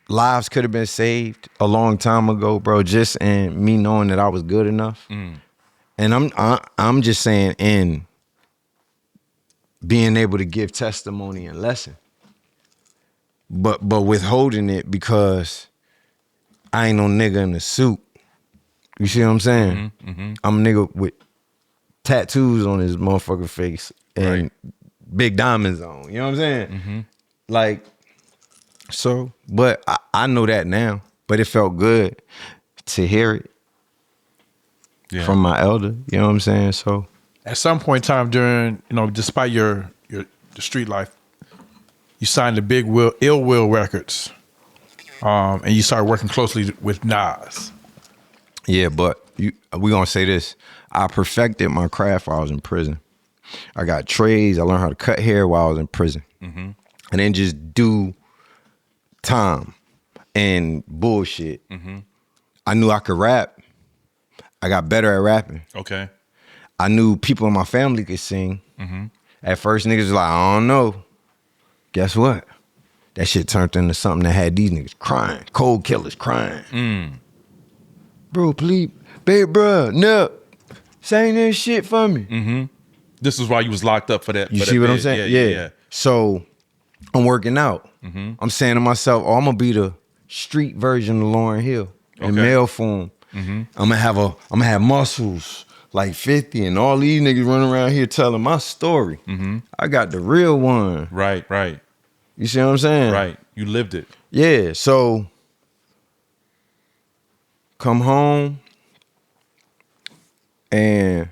lives could have been saved a long time ago, bro, just in me knowing that I was good enough. And I'm just saying, in being able to give testimony and lesson, but withholding it because I ain't no nigga in a suit. You see what I'm saying? I'm a nigga with tattoos on his motherfucking face and big diamonds on. You know what I'm saying? Like, so, but I know that now. But it felt good to hear it from my elder. You know what I'm saying? So At some point in time during, you know, despite your street life, you signed the big Ill Will Records, and you started working closely with Nas. yeah, but we gonna say this. I perfected my craft while I was in prison. I got trades. I learned how to cut hair while I was in prison. And then just do time and bullshit. I knew I could rap. I got better at rapping. Okay. I knew people in my family could sing. At first, niggas was like, I don't know. Guess what? That shit turned into something that had these niggas crying. Cold killers crying. Bro, please. Babe, bro, no. Sing this shit for me. This is why you was locked up for that. You for see that what I'm bid. saying? Yeah. So I'm working out. I'm saying to myself, oh, I'm gonna be the street version of Lauryn Hill in male form. I'm gonna have muscles like 50 and all these niggas running around here telling my story. I got the real one. Right. You see what I'm saying? Right. You lived it. Yeah. So come home and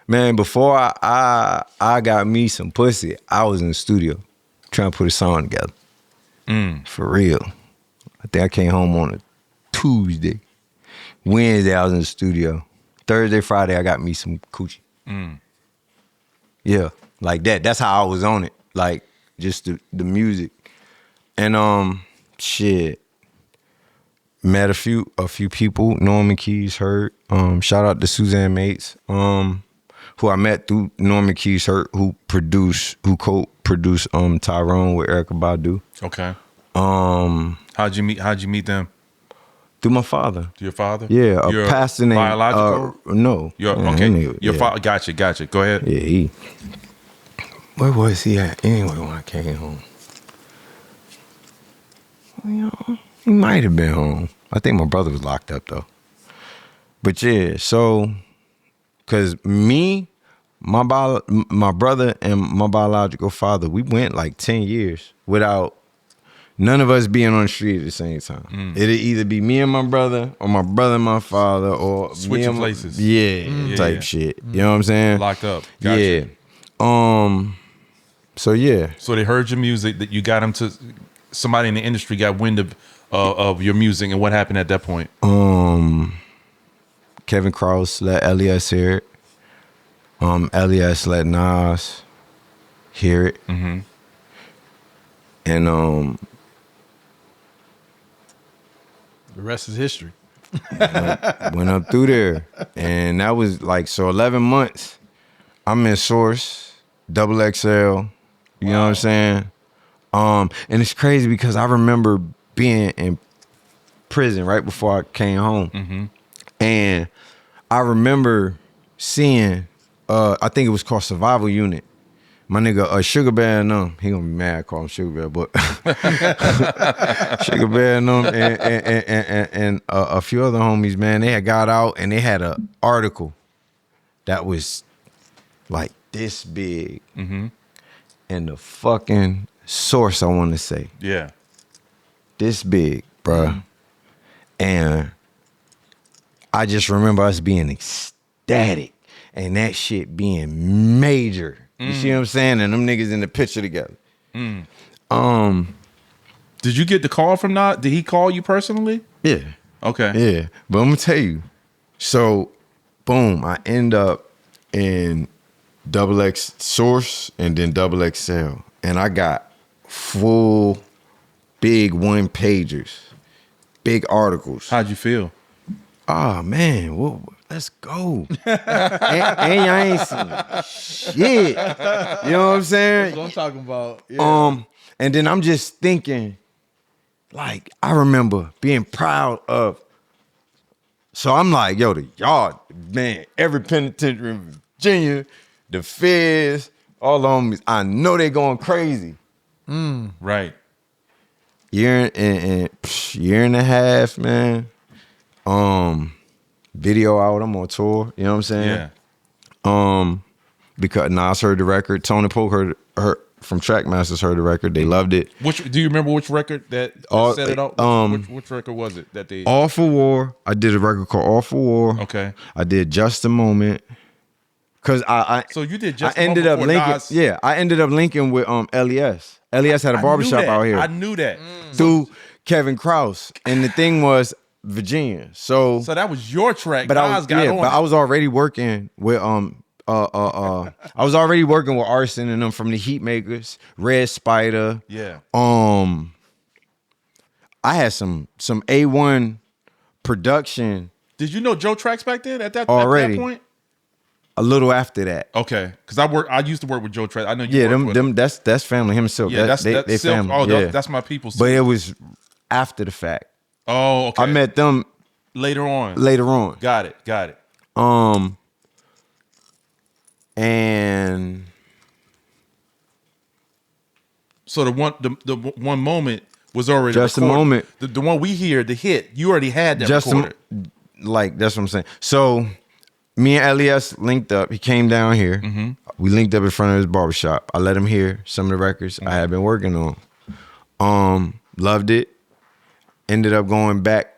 man, before I got me some pussy, I was in the studio trying to put a song together. For real. I think I came home on a Tuesday. Wednesday, I was in the studio. Thursday, Friday, I got me some coochie. Yeah, like that. That's how I was on it. Like, just the music. And shit. Met a few people. Norman Keys heard. Shout out to Suzanne Mates. Who I met through Norman Keys heard, who co-produced Tyrone with Erykah Badu. Okay. How'd you meet them? Through my father. Your father? Yeah, a Your pastor named biological? No. Okay. Your father. Gotcha. Go ahead. Yeah, where was he at anyway when I came home? Well, you know, he might have been home. I think my brother was locked up though. But yeah, so cause me, my brother and my biological father, we went like 10 years without none of us being on the street at the same time. It'd either be me and my brother, or my brother and my father, or Switching places. Type shit. You know what I'm saying? Locked up. Gotcha. Yeah. So yeah. So they heard your music, that you got them to, somebody in the industry got wind of your music, and what happened at that point? Kevin Cross let Elias hear it. Elias let Nas. hear it. And The rest is history. went up through there. And that was like, so 11 months, I'm in Source, double XL. You know what I'm saying? And it's crazy because I remember being in prison right before I came home. And I remember seeing, I think it was called Survival Unit. My nigga Sugar Bear and them, he gonna be mad, call him Sugar Bear, but Sugar Bear and them and a few other homies, man, they had got out and they had an article that was like this big. And the fucking source, I want to say. Yeah. This big, bruh. And I just remember us being ecstatic and that shit being major. You see what I'm saying? And them niggas in the picture together. Did you get the call from Nas? Did he call you personally? Yeah. Okay. Yeah. But I'm going to tell you. So, boom, I end up in double X Source and then double XL. And I got full big one pagers, big articles. How'd you feel? Oh man, well, let's go. and y'all ain't seen shit. You know what I'm saying? That's what I'm talking about. Yeah. And then I'm just thinking, like, I remember being proud of. So I'm like, yo, the yard, man, every penitentiary in Virginia, the feds, all the homies, I know they going crazy. Right. Year and a half, man. Video out, I'm on tour. You know what I'm saying? Yeah. Because Nas heard the record. Tony Polk heard from Trackmasters heard the record. They loved it. Do you remember which record that set it up? Which record was it that they? All for War. I did a record called All for War. Okay. I did Just a Moment. Cause So you did Just I a ended Moment up before linking. Nas? Yeah, I ended up linking with LES. LES had a barbershop out here. I knew that. Through Kevin Krause. And the thing was Virginia. So that was your track. But I was already working with I was already working with Arson and them from the Heatmakers, Red Spider. Yeah. I had some A1 production. Did you know Joe Tracks back then at that point? A little after that. Okay, because I used to work with Joe Tracks. I know you. Yeah, worked with him. that's family. Him and Silk. Yeah, they Silk. family. Oh, yeah. That's my people. But it was after the fact. Oh, okay. I met them later on. Got it. And so the one moment was already Just recorded. a Moment. The one we hear, the hit, you already had that recorded. Like that's what I'm saying. So me and LES linked up. He came down here. We linked up in front of his barbershop. I let him hear some of the records I had been working on. Loved it. Ended up going back.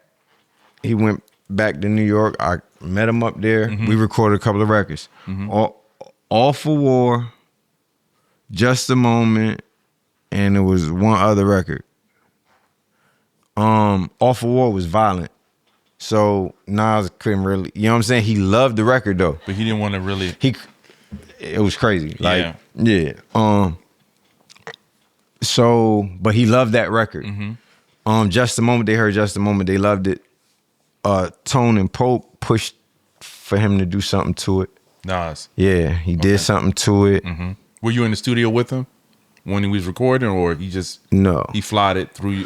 He went back to New York. I met him up there. We recorded a couple of records. All for War, Just a Moment, and there was one other record. All for War was violent. So Nas couldn't really, you know what I'm saying? He loved the record though. But he didn't want to really. It was crazy. Like, yeah. So, but he loved that record. Just a Moment, they heard Just a Moment, they loved it. Tone and Pope pushed for him to do something to it. Nas. Yeah, he did something to it. Were you in the studio with him when he was recording, or he just he flied it through?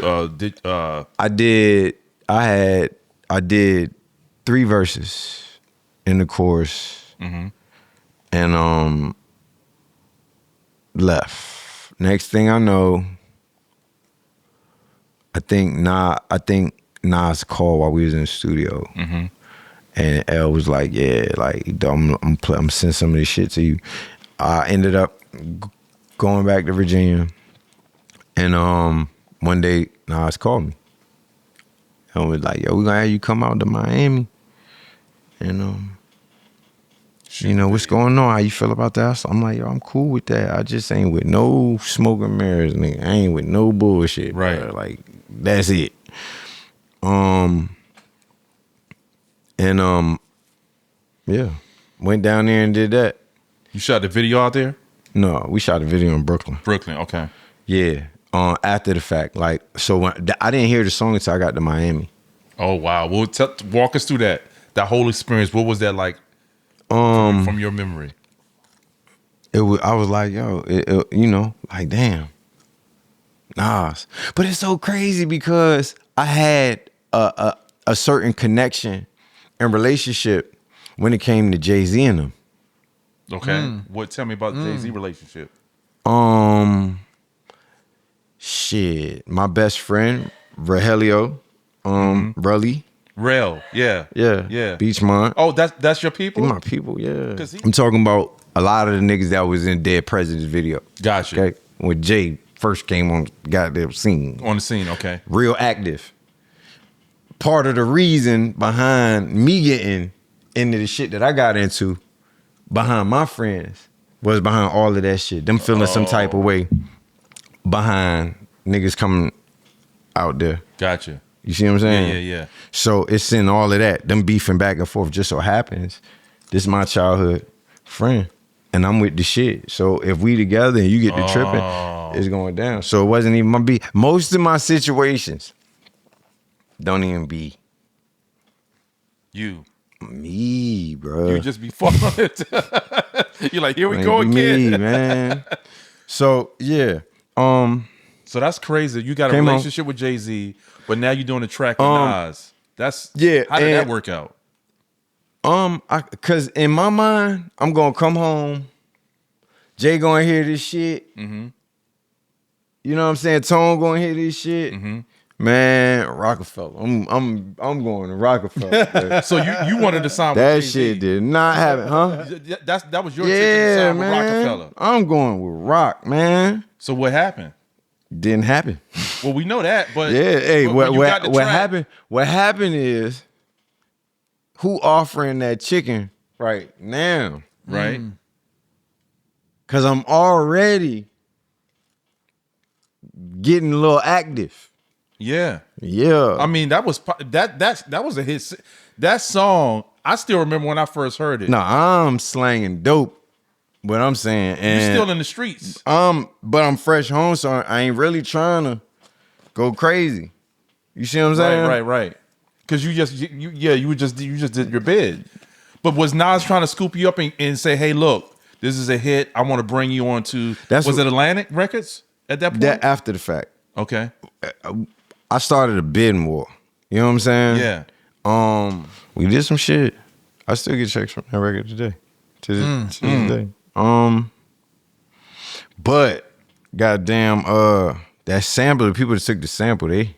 I did 3 verses in the chorus, and left. Next thing I know, I think Nas called while we was in the studio. And L was like, yeah, like I'm send some of this shit to you. I ended up going back to Virginia, and one day Nas called me and was like, yo, we gonna have you come out to Miami, and you know what's going on? How you feel about that? So I'm like, yo, I'm cool with that. I just ain't with no smoke and mirrors, nigga. I ain't with no bullshit, right? Bro. Like that's it. And yeah, went down there and did that. You shot the video out there? No, we shot a video in Brooklyn. Brooklyn, okay. Yeah. After the fact, like, so when I didn't hear the song until I got to Miami. Oh wow. Well, walk us through that whole experience. What was that like from your memory? I was like, yo, you know, like, damn, Nas. But it's so crazy because I had a certain connection and relationship when it came to Jay-Z and them. Okay. What? Tell me about the Jay-Z relationship. Shit, my best friend Rogelio, Rully. Rel, yeah. Beachmont. Oh, that's your people? They're my people, yeah. I'm talking about a lot of the niggas that was in Dead Presidents video. Gotcha. Okay, when Jay first came on the goddamn scene. On the scene, okay. Real active. Part of the reason behind me getting into the shit that I got into behind my friends was behind all of that shit. Them feeling some type of way behind niggas coming out there. Gotcha. You see what I'm saying? Yeah. So it's in all of that. Them beefing back and forth just so happens. This is my childhood friend. And I'm with the shit. So if we together and you get the tripping, it's going down. So it wasn't even my beef. Most of my situations don't even be you. Me, bro. You just be fucking it. You're like, here we go again. Me, man. So yeah. So that's crazy. You got a relationship with Jay-Z, but now you're doing a track with Nas. That's How did that work out? Cause in my mind, I'm gonna come home. Jay gonna hear this shit. Mm-hmm. You know what I'm saying? Tone gonna hear this shit. Mm-hmm. Man, Rockefeller. I'm going to Rockefeller. So you wanted to sign with that Jay-Z. shit did not happen, huh? That was your ticket to sign with Rockefeller. I'm going with Rock, man. So what happened? Didn't happen. Well, we know that, but yeah. Hey, what happened? What happened is who offering that chicken right now? Right. Cause I'm already getting a little active. Yeah. I mean, that was a hit. That song, I still remember when I first heard it. No, I'm slanging dope. What I'm saying, and you're still in the streets. But I'm fresh home, so I ain't really trying to go crazy. You see what I'm saying? Right. Because you just did your bid. But was Nas trying to scoop you up and say, hey, look, this is a hit. I want to bring you on to. Was it Atlantic Records at that point? That after the fact. Okay. I started a bidding war. You know what I'm saying? Yeah. We did some shit. I still get checks from that record today. To this day. But goddamn, that sample, the people that took the sample, they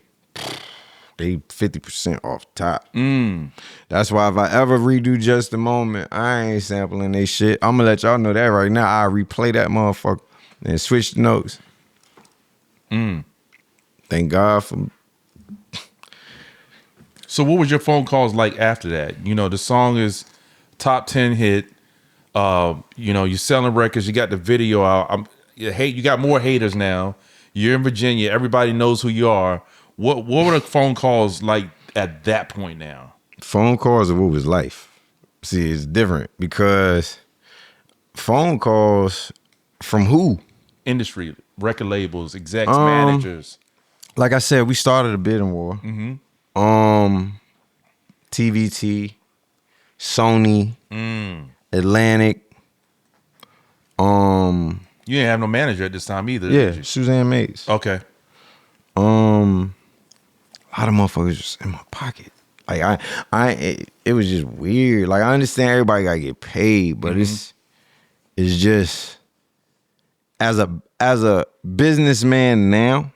50% off top. That's why if I ever redo Just a Moment, I ain't sampling they shit. I'm gonna let y'all know that right now. I replay that motherfucker and switch the notes. Thank God for. So what was your phone calls like after that? You know, the song is top 10 hit. You know, you're selling records. You got the video out. You got more haters now. You're in Virginia. Everybody knows who you are. What were the phone calls like at that point now? Phone calls are what was life. See, it's different because phone calls from who? Industry, record labels, execs, managers. Like I said, we started a bidding war. TVT, Sony, Atlantic. You didn't have no manager at this time either. Yeah, did you? Suzanne Mays. Okay. A lot of motherfuckers just in my pocket. Like it was just weird. Like I understand everybody gotta get paid, but it's just as a businessman now,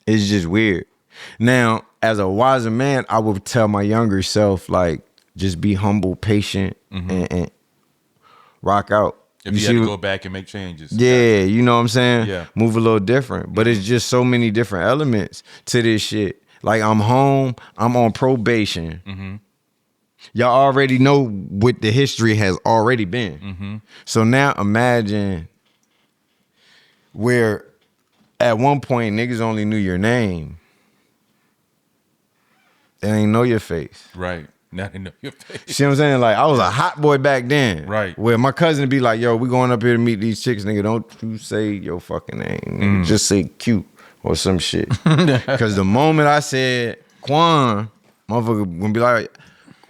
it's just weird. Now, as a wiser man, I would tell my younger self, like, just be humble, patient, and rock out. If you had to go back and make changes. Yeah, you know what I'm saying? Yeah. Move a little different. But it's just so many different elements to this shit. Like, I'm home, I'm on probation. Y'all already know what the history has already been. So now imagine where at one point niggas only knew your name. They ain't know your face. Right. Now they know your face. See what I'm saying? Like, I was a hot boy back then. Right. Where my cousin would be like, yo, we going up here to meet these chicks, nigga. Don't you say your fucking name. Nigga. Just say cute or some shit. Because the moment I said Quan, motherfucker gonna be like,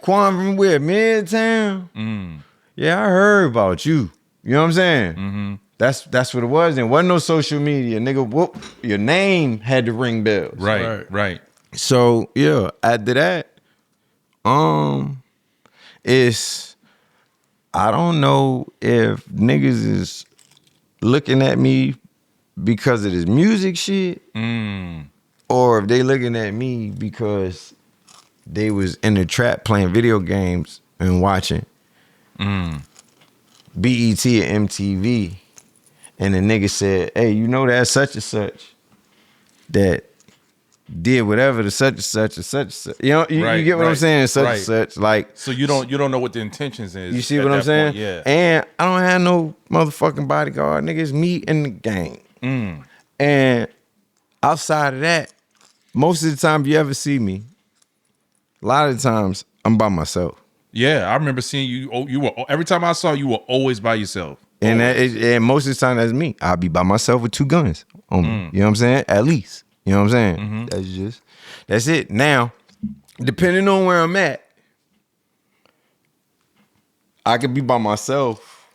Quan from where? Midtown? Yeah, I heard about you. You know what I'm saying? That's what it was. There wasn't no social media. Nigga, whoop, your name had to ring bells. Right. So, yeah, after that, it's, I don't know if niggas is looking at me because of this music shit, or if they looking at me because they was in the trap playing video games and watching BET and MTV, and the nigga said, hey, you know that such and such that did whatever the such and such and such and such. You know, you get what I'm saying? Such and such. Like, so you don't know what the intentions is. You see what I'm saying? Point, yeah. And I don't have no motherfucking bodyguard. Nigga, it's me and the gang. And outside of that, most of the time you ever see me, a lot of the times I'm by myself. Yeah, I remember seeing you. You were every time I saw you were always by yourself. And and most of the time that's me. I'll be by myself with 2 guns on me. You know what I'm saying? At least. You know what I'm saying? That's it. Now, depending on where I'm at, I could be by myself,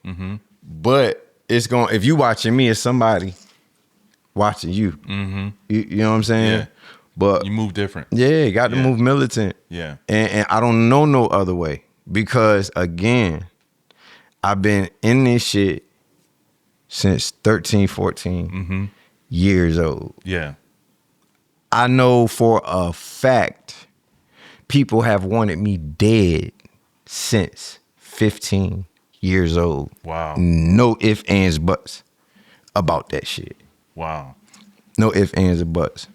but it's going. If you watching me, it's somebody watching you. You know what I'm saying? Yeah. But You move different. yeah, got to move militant. Yeah. And I don't know no other way because again, I've been in this shit since 13, 14 years old. Yeah. I know for a fact people have wanted me dead since 15 years old. Wow. No ifs, ands, buts about that shit. Wow. No ifs, ands, or buts.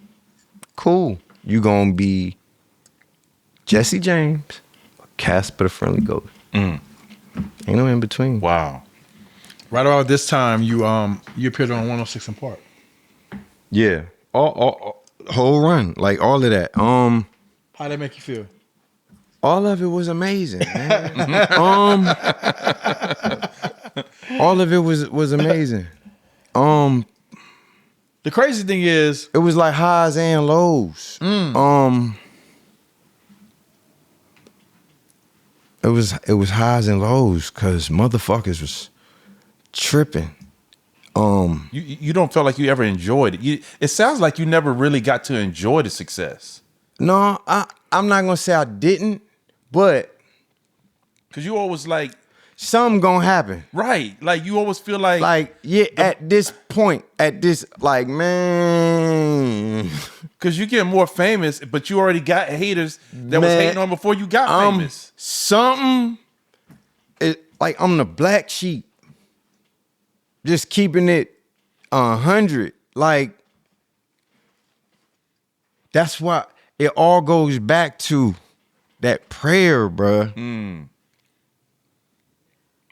Cool. You gonna be Jesse James or Casper the Friendly Ghost. Ain't no in between. Wow. Right about this time, you appeared on 106 in Park. Yeah. All whole run. Like all of that. How'd that make you feel? All of it was amazing, man. All of it was amazing. The crazy thing is, It was like highs and lows. It was highs and lows because motherfuckers was tripping. You don't feel like you ever enjoyed it. It sounds like you never really got to enjoy the success. No, I'm not gonna say I didn't, but Cause you always like, something gonna happen. right. Like you always feel like Yeah, at this point, like, man. cause you get more famous, but you already got haters that was hating on before you got famous. Something like I'm the black sheep. Just keeping it 100. Like, that's why it all goes back to that prayer, bruh.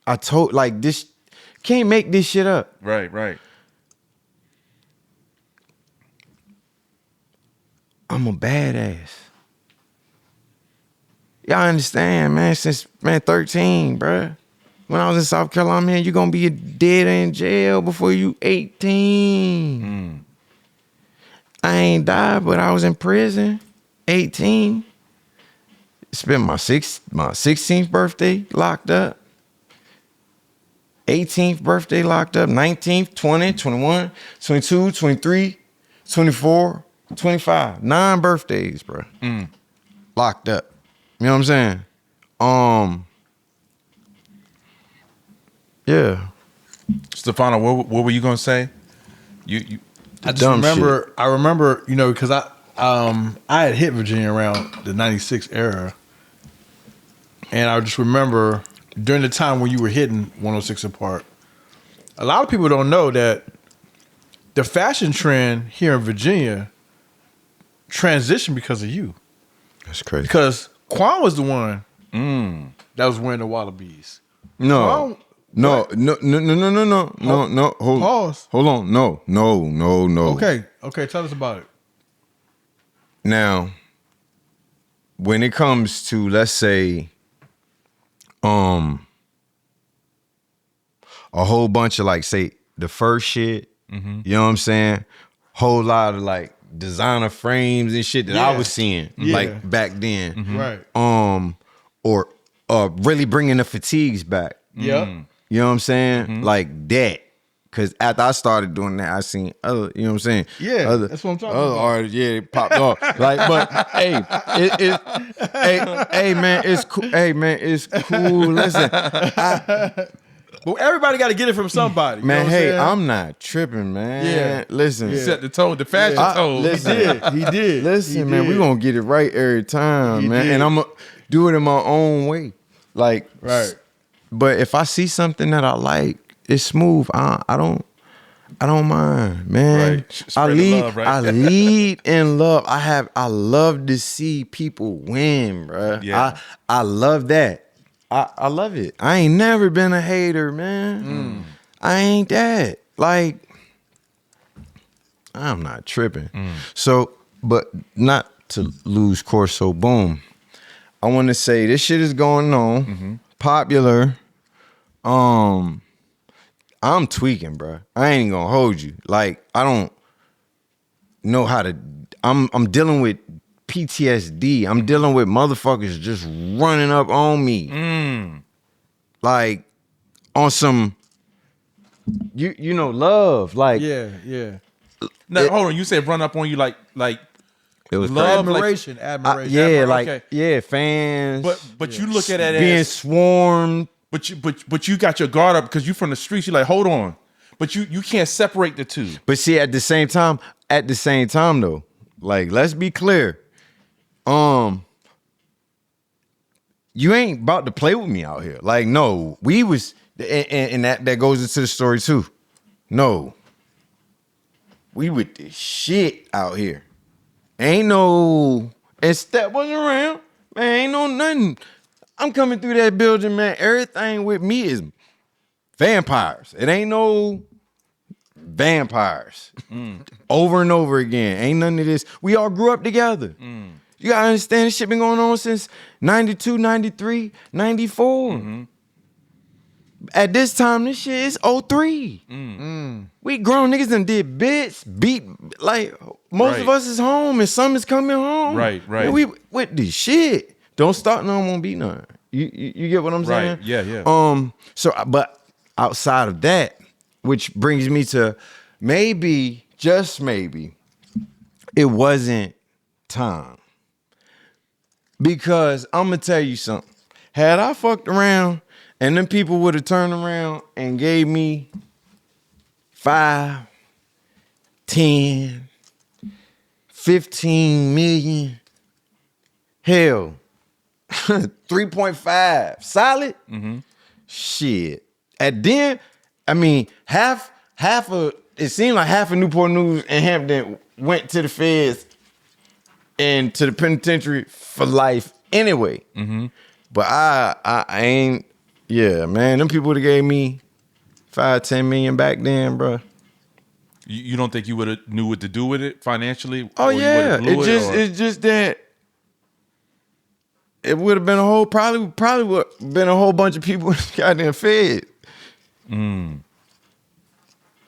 I told, like, this, can't make this shit up. Right. I'm a badass. Y'all understand, man, since, 13, bruh. When I was in South Carolina, man, you gonna be dead in jail before you 18. I ain't died, but I was in prison, 18. Spent my 16th birthday locked up. 18th birthday locked up. 19th, 20, 21, 22, 23, 24, 25. 9 birthdays, bro. Locked up. You know what I'm saying? Yeah. Stefano, what were you gonna say? You I just remember. Shit. I remember, because I had hit Virginia around the '96 era, and I just remember during the time when you were hitting 106 in Park. A lot of people don't know that the fashion trend here in Virginia transitioned because of you. That's crazy. Because Quan was the one that was wearing the Wallabies. No. No. Pause. Hold on. No. Okay. Tell us about it. Now, when it comes to, let's say, a whole bunch of like, say, the first shit, you know what I'm saying? Whole lot of like designer frames and shit that I was seeing like back then. Right. Or really bringing the fatigues back. Yep. You know what I'm saying? Like that. Cause after I started doing that, I seen other, you know what I'm saying? Yeah, that's what I'm talking other about. artists, yeah, they popped off. Like, but hey, hey man, it's cool. Hey man, it's cool. Listen, But everybody got to get it from somebody. man, you know hey, what I'm I'm not tripping, man. Yeah. Listen. Set the tone, the fashion tone. Listen. saying? He did. Listen, He man, did. we gonna get it right every time, He man. did. And I'm gonna do it in my own way. Like, Right. But if I see something that I like, it's smooth. I don't mind, man. Right. Spread the love, right? I lead in love. I love to see people win, bruh. Yeah. I love that. I love it. I ain't never been a hater, man. I ain't that. Like, I'm not tripping. So, but not to lose course. So boom. I want to say this shit is going on. Popular. I'm tweaking, bro. I ain't gonna hold you. Like, I don't know how to. I'm dealing with PTSD. I'm dealing with motherfuckers just running up on me, like on some, you know, love. Like, Yeah. Now, hold on. You said run up on you like it was love, Admiration. yeah, like okay. yeah, fans. but you look at it being as swarmed. but you got your guard up because you from the streets. You're like, hold on, but you can't separate the two. But see, at the same time though, like, let's be clear. You ain't about to play with me out here. Like, no, we was, and that goes into the story too. No, we with the shit out here. Ain't no, and Step wasn't around, man. Ain't no nothing. I'm coming through that building, man. Everything with me is vampires. It ain't no vampires. Over and over again. Ain't none of this. We all grew up together. You gotta understand this shit been going on since 92, 93, 94. At this time, this shit is 03. We grown niggas done did bits, beat, like, most of Right. us is home and some is coming home. Right. And we with this shit. Don't start none, won't be none. You get what I'm saying? Right. Yeah. So, but outside of that, which brings me to maybe, just maybe, it wasn't time. Because I'm gonna tell you something. Had I fucked around and then people would have turned around and gave me 5, 10, 15 million, hell, 3.5 solid. Shit. And then, I mean, half of it seemed like half of Newport News and Hampton went to the feds and to the penitentiary for life anyway. But I ain't. Yeah, man, them people that gave me 5, 10 million back then, bro. You don't think you would have knew what to do with it financially? Oh Or you yeah, would've blew it's just that it would have been probably would been a whole bunch of people in the goddamn fed.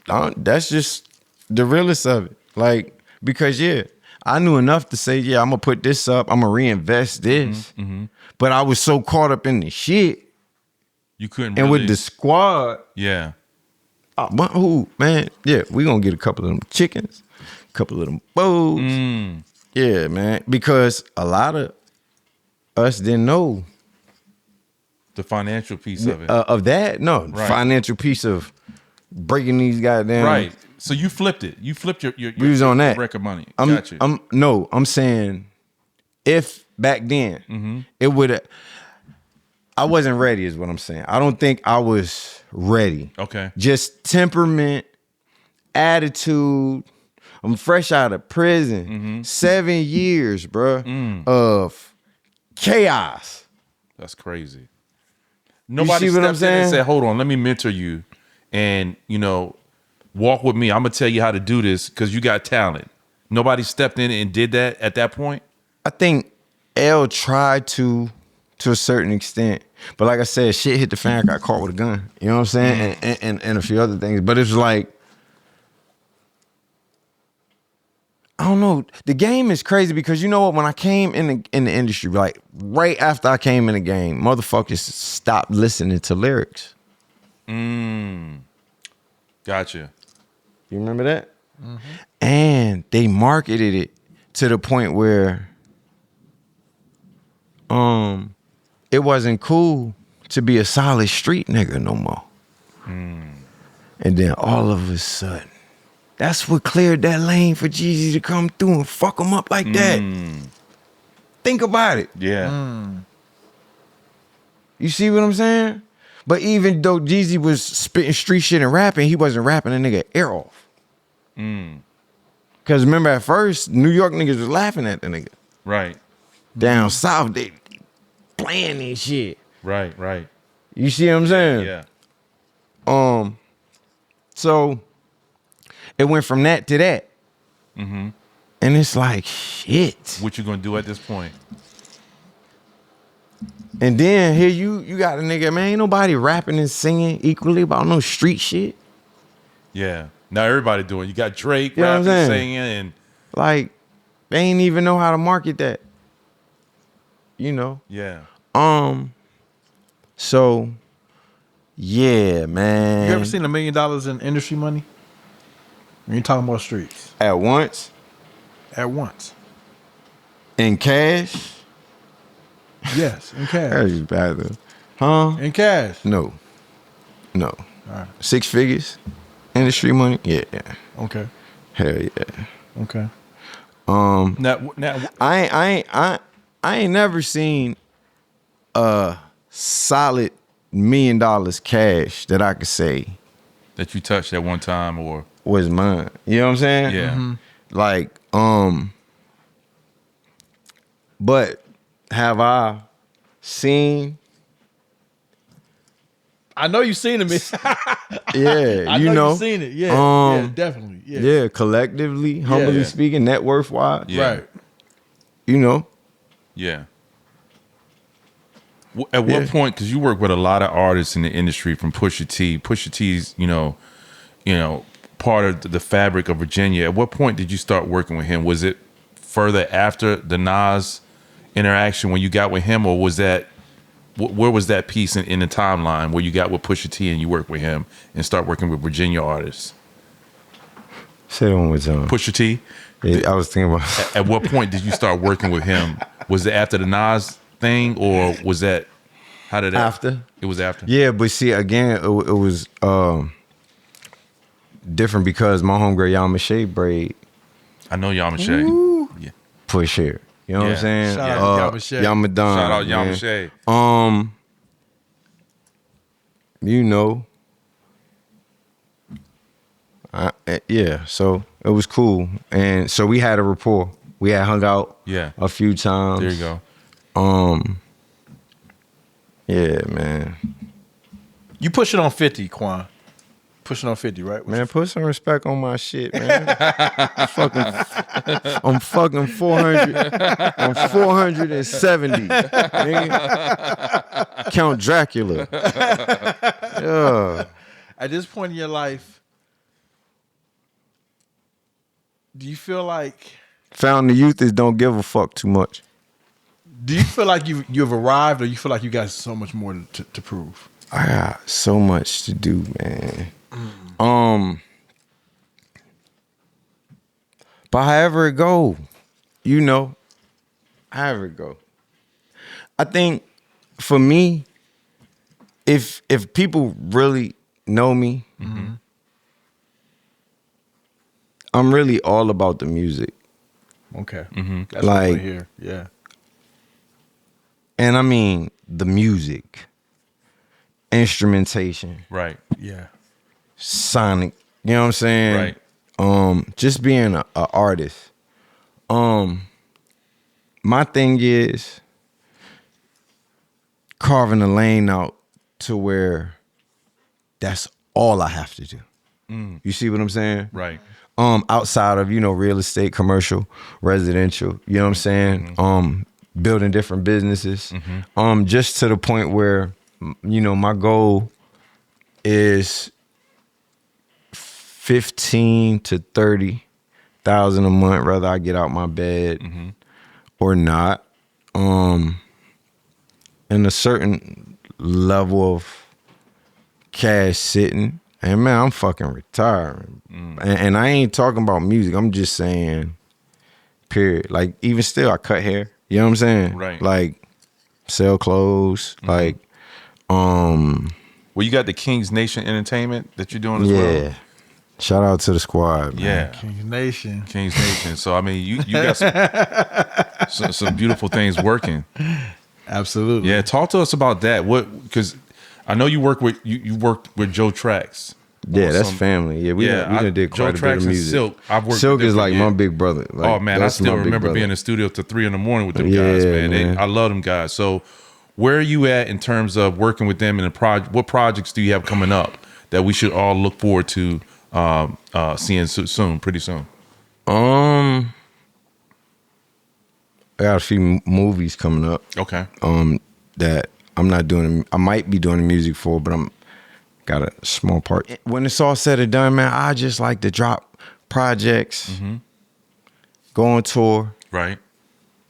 That's just the realest of it. Like, because yeah, I knew enough to say, yeah, I'm gonna put this up, I'm gonna reinvest this. But I was so caught up in the shit You couldn't. and really, with the squad. yeah. Who, man? Yeah, we gonna get a couple of them chickens, a couple of them bowls. Yeah, man, because a lot of us didn't know The financial piece of it. of that. No, Right. financial piece of breaking these goddamn. Right. So you flipped it. You flipped your We was on that record money. I'm, Gotcha. I'm saying if back then it would. I wasn't ready, is what I'm saying. I don't think I was ready. Okay. Just temperament, attitude. I'm fresh out of prison. 7 years, bruh, of chaos. That's crazy. Nobody see what stepped I'm in saying? and said, hold on, let me mentor you and, walk with me. I'm going to tell you how to do this because you got talent. Nobody stepped in and did that at that point? I think L tried to a certain extent. But like I said, shit hit the fan, I got caught with a gun. You know what I'm saying? And a few other things. But it's like, I don't know. The game is crazy because you know what? When I came in the industry, like right after I came in the game, motherfuckers stopped listening to lyrics. Gotcha. You remember that? Mm-hmm. And they marketed it to the point where it wasn't cool to be a solid street nigga no more. And then all of a sudden, that's what cleared that lane for Jeezy to come through and fuck him up like that. Think about it. Yeah. You see what I'm saying? But even though Jeezy was spitting street shit and rapping, he wasn't rapping a nigga ear off. Because remember at first, New York niggas was laughing at the nigga. Right. Down south, they playing this shit. Right. You see what I'm saying? Yeah. So it went from that to that. And it's like, shit. What you gonna do at this point? And then here you got a nigga, man, ain't nobody rapping and singing equally about no street shit. Yeah. Now everybody doing. You got Drake You know what I'm rapping, saying? singing, and Like, they ain't even know how to market that. You know? yeah. So, yeah, man. You ever seen $1 million in industry money? When you're talking about streets. At once? At once. In cash? Yes, in cash. That's just bad though. Huh? In cash. No. All right. 6 figures? Industry money? Yeah. Okay. Hell yeah. Okay. Now, I ain't never seen a solid $1 million cash that I could say that you touched at one time, or was mine. You know what I'm saying? yeah. Like, but have I seen? I know you've seen it, man. Yeah, I know you've seen it. Yeah, yeah, definitely. Yeah. Yeah, collectively, humbly Yeah. speaking, net worth wise. Yeah. Right. You know. Yeah. At what point? Because you work with a lot of artists in the industry, from Pusha T. Pusha T's, you know, part of the fabric of Virginia. At what point did you start working with him? Was it further after the Nas interaction when you got with him, or was that where was that piece in the timeline where you got with Pusha T and you worked with him and start working with Virginia artists? Say it one more time. Pusha T. Yeah, I was thinking about. At what point did you start working with him? Was it after the Nas thing, or was that how did that? After. It was after. Yeah, but see, again, it was different because my homegirl Yamache braid I know Yamache. Yeah. push here. You know what I'm Yeah. saying? Shout out to Yamache. Yamadan. Shout out man. Yamache. You know. Yeah, so it was cool. And so we had a rapport. We had hung out a few times. There you go. Yeah, man. You pushing on 50, Quan. Pushing on 50, right? Man, put some respect on my shit, man. I'm fucking 400. I'm 470. Nigga. Count Dracula. Yeah. At this point in your life, do you feel like Found the youth is don't give a fuck too much. do you feel like you've arrived, or you feel like you got so much more to prove? I got so much to do, man. But however it go, you know, however it go. I think for me, if people really know me, I'm really all about the music. Okay. That's Like- what I hear. Yeah. And I mean the music, instrumentation, Right. Yeah. sonic, you know what I'm saying? Right. Just being a artist. My thing is carving a lane out to where that's all I have to do. You see what I'm saying? Right. Outside of, real estate, commercial, residential, you know what I'm saying? building different businesses. Just to the point where, my goal is 15 to 30,000 a month, whether I get out my bed or not. And a certain level of cash sitting. And man, I'm fucking retiring. And I ain't talking about music. I'm just saying, period. Like, even still, I cut hair. You know what I'm saying? Right. Like, sell clothes. Like, Well, you got the King's Nation Entertainment that you're doing as well. yeah. Shout out to the squad, man. Yeah. King's Nation. King's Nation. So I mean, you got some beautiful things working. Absolutely. Yeah, talk to us about that. Because I know you worked with Joe Trax. Yeah, that's family. Yeah, we done did quite a bit of music. Silk. I've worked Silk with is them like my big brother. Like, oh man, I still remember being in the studio till 3 a.m. with them guys, man. I love them guys. So where are you at in terms of working with them in the project? What projects do you have coming up that we should all look forward to seeing pretty soon? I got a few movies coming up. Okay. That I'm not doing. I might be doing the music for, but I'm got a small part. When it's all said and done, man, I just like to drop projects, go on tour. Right.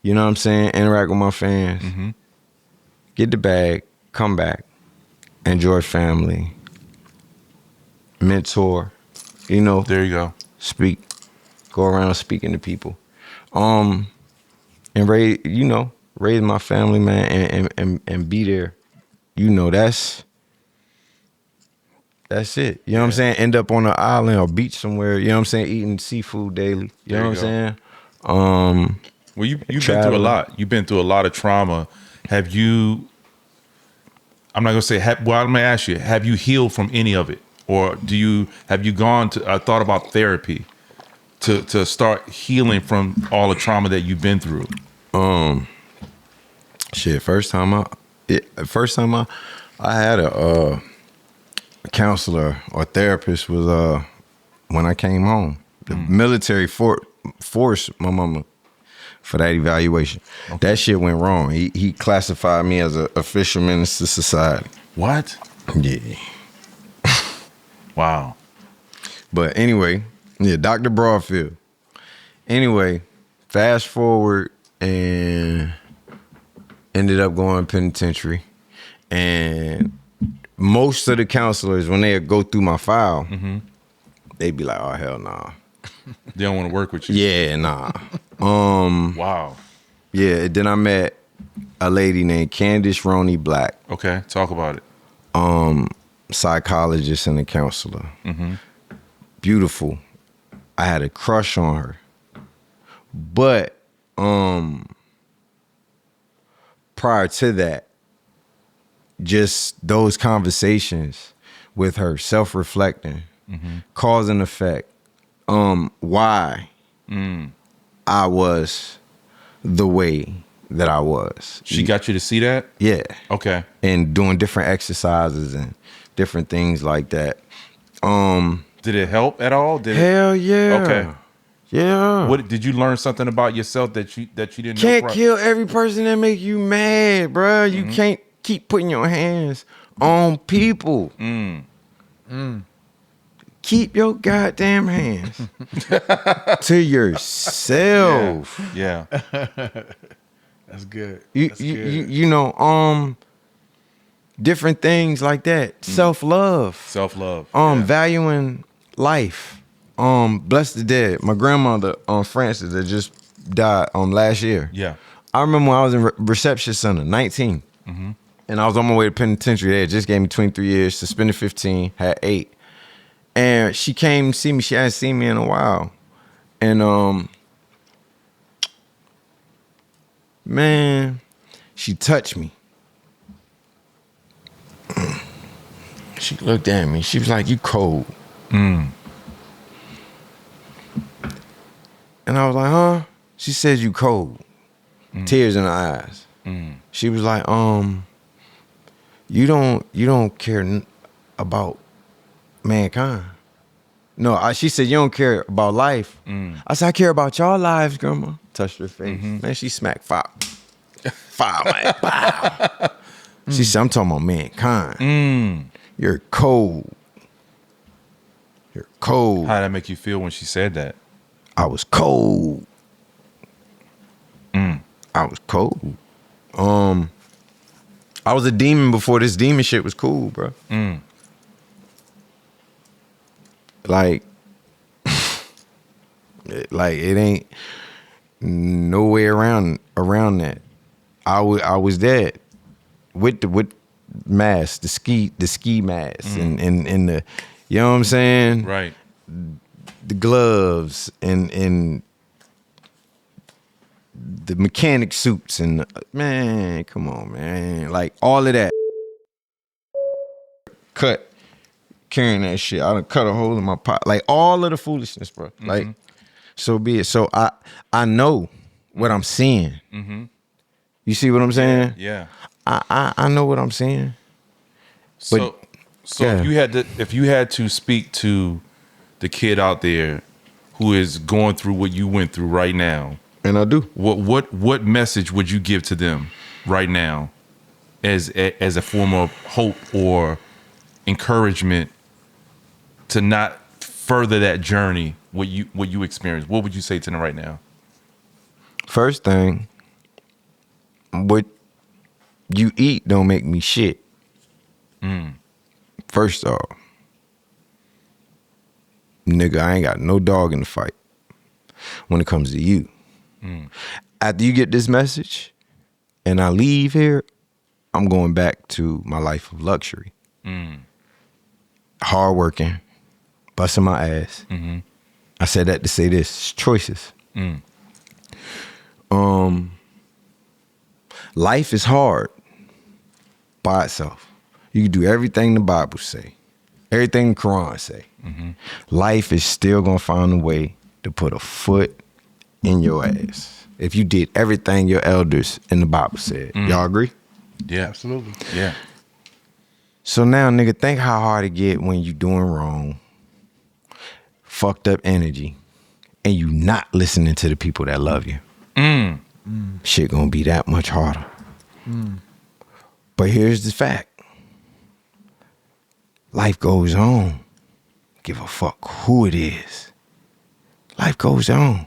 You know what I'm saying? Interact with my fans. Get the bag, come back, enjoy family, mentor. There you go. Speak, go around speaking to people, and raise my family, man, and be there. That's it. You know what I'm saying? End up on an island or beach somewhere. You know what I'm saying? Eating seafood daily. You know what I'm saying? Well, you've been through a lot. You've been through a lot of trauma. Have you? I'm not gonna say. I'm gonna ask you. Have you healed from any of it, or have you gone to? Thought about therapy to start healing from all the trauma that you've been through? First time I had a counselor or therapist was when I came home. The military forced my mama for that evaluation. Okay. That shit went wrong. He classified me as a official menace to society. What? Yeah. Wow. But anyway, Dr. Broadfield. Anyway, fast forward and ended up going penitentiary. And most of the counselors, when they go through my file, they'd be like, oh, hell nah. They don't want to work with you. Yeah, nah. Wow. Yeah, then I met a lady named Candace Roney Black. Okay, talk about it. Psychologist and a counselor. Beautiful. I had a crush on her. But prior to that, just those conversations with her, self-reflecting, cause and effect, why I was the way that I was. She got you to see that? Yeah. Okay. And doing different exercises and different things like that. Did it help at all? Hell yeah. Okay. Yeah. What did you learn something about yourself that you didn't Can't know? kill every person that make you mad, bro. You can't keep putting your hands on people. Keep your goddamn hands to yourself. Yeah. That's good. You know, different things like that. Self-love. Self-love. Valuing life. Bless the dead. My grandmother, Frances, that just died last year. Yeah. I remember when I was in reception center, 19. And I was on my way to penitentiary. They had just gave me 23 years, suspended 15, had 8. And she came to see me. She hadn't seen me in a while. And man, she touched me. She looked at me. She was like, "You cold." And I was like, "Huh?" She said, "You cold." Tears in her eyes. She was like, you don't care about mankind." No, she said, "You don't care about life." I said, "I care about y'all lives, grandma." Touched her face. Man, she smacked 5. Fire, man. Wow. She said, I'm talking about mankind. You're cold. You're cold. How did that make you feel when she said that? I was cold. I was cold. I was a demon before this demon shit was cool, bro. Like it ain't no way around that. I was dead with mask, the ski mask, and the, you know what I'm saying? Right. The gloves and the mechanic suits and man, come on, man, like all of that. Cut, carrying that shit. I done cut a hole in my pot, like all of the foolishness, bro. Like, so be it. So I know what I'm seeing. You see what I'm saying? Yeah. I know what I'm saying. So yeah. if you had to speak to the kid out there who is going through what you went through right now, And I do. what message would you give to them right now as a form of hope or encouragement to not further that journey, what you experienced? What would you say to them right now? First thing, what you eat don't make me shit. First off, nigga, I ain't got no dog in the fight when it comes to you. After you get this message and I leave here, I'm going back to my life of luxury. Hard working, busting my ass. I said that to say this, it's choices. Life is hard by itself. You can do everything the Bible say, everything the Quran say. Life is still gonna find a way to put a foot in your ass if you did everything your elders in the Bible said. Y'all agree? Yeah, absolutely. Yeah. So now, nigga, think how hard it get when you doing wrong, fucked up energy, and you not listening to the people that love you. Shit gonna be that much harder. But here's the fact. Life goes on. Give a fuck who it is. Life goes on.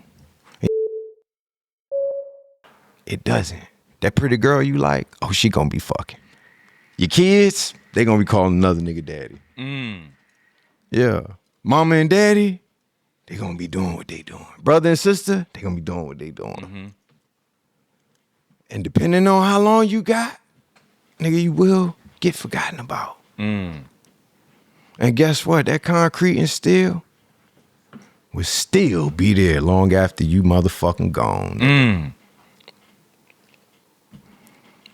It doesn't. That pretty girl you like, oh, she gonna be fucking. Your kids, they gonna be calling another nigga daddy. Yeah. Mama and daddy, they gonna be doing what they doing. Brother and sister, they gonna be doing what they doing. And depending on how long you got, nigga, you will get forgotten about. And guess what? That concrete and steel will still be there long after you motherfucking gone.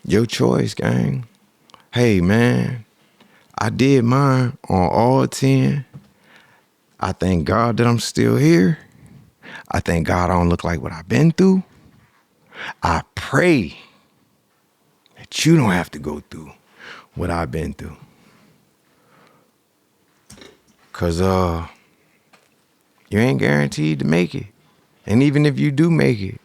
Your choice, gang. Hey, man, I did mine on all 10. I thank God that I'm still here. I thank God I don't look like what I've been through. I pray that you don't have to go through what I've been through. Cause you ain't guaranteed to make it. And even if you do make it,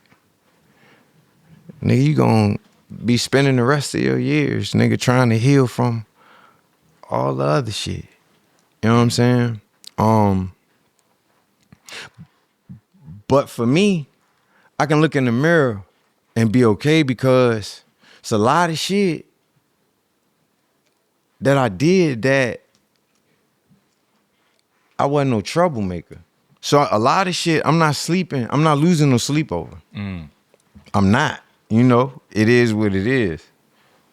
nigga, you gonna be spending the rest of your years, nigga, trying to heal from all the other shit. You know what I'm saying? But for me, I can look in the mirror and be okay because it's a lot of shit that I did that I wasn't no troublemaker. So a lot of shit, I'm not sleeping. I'm not losing no sleep over. I'm not. You know, it is what it is.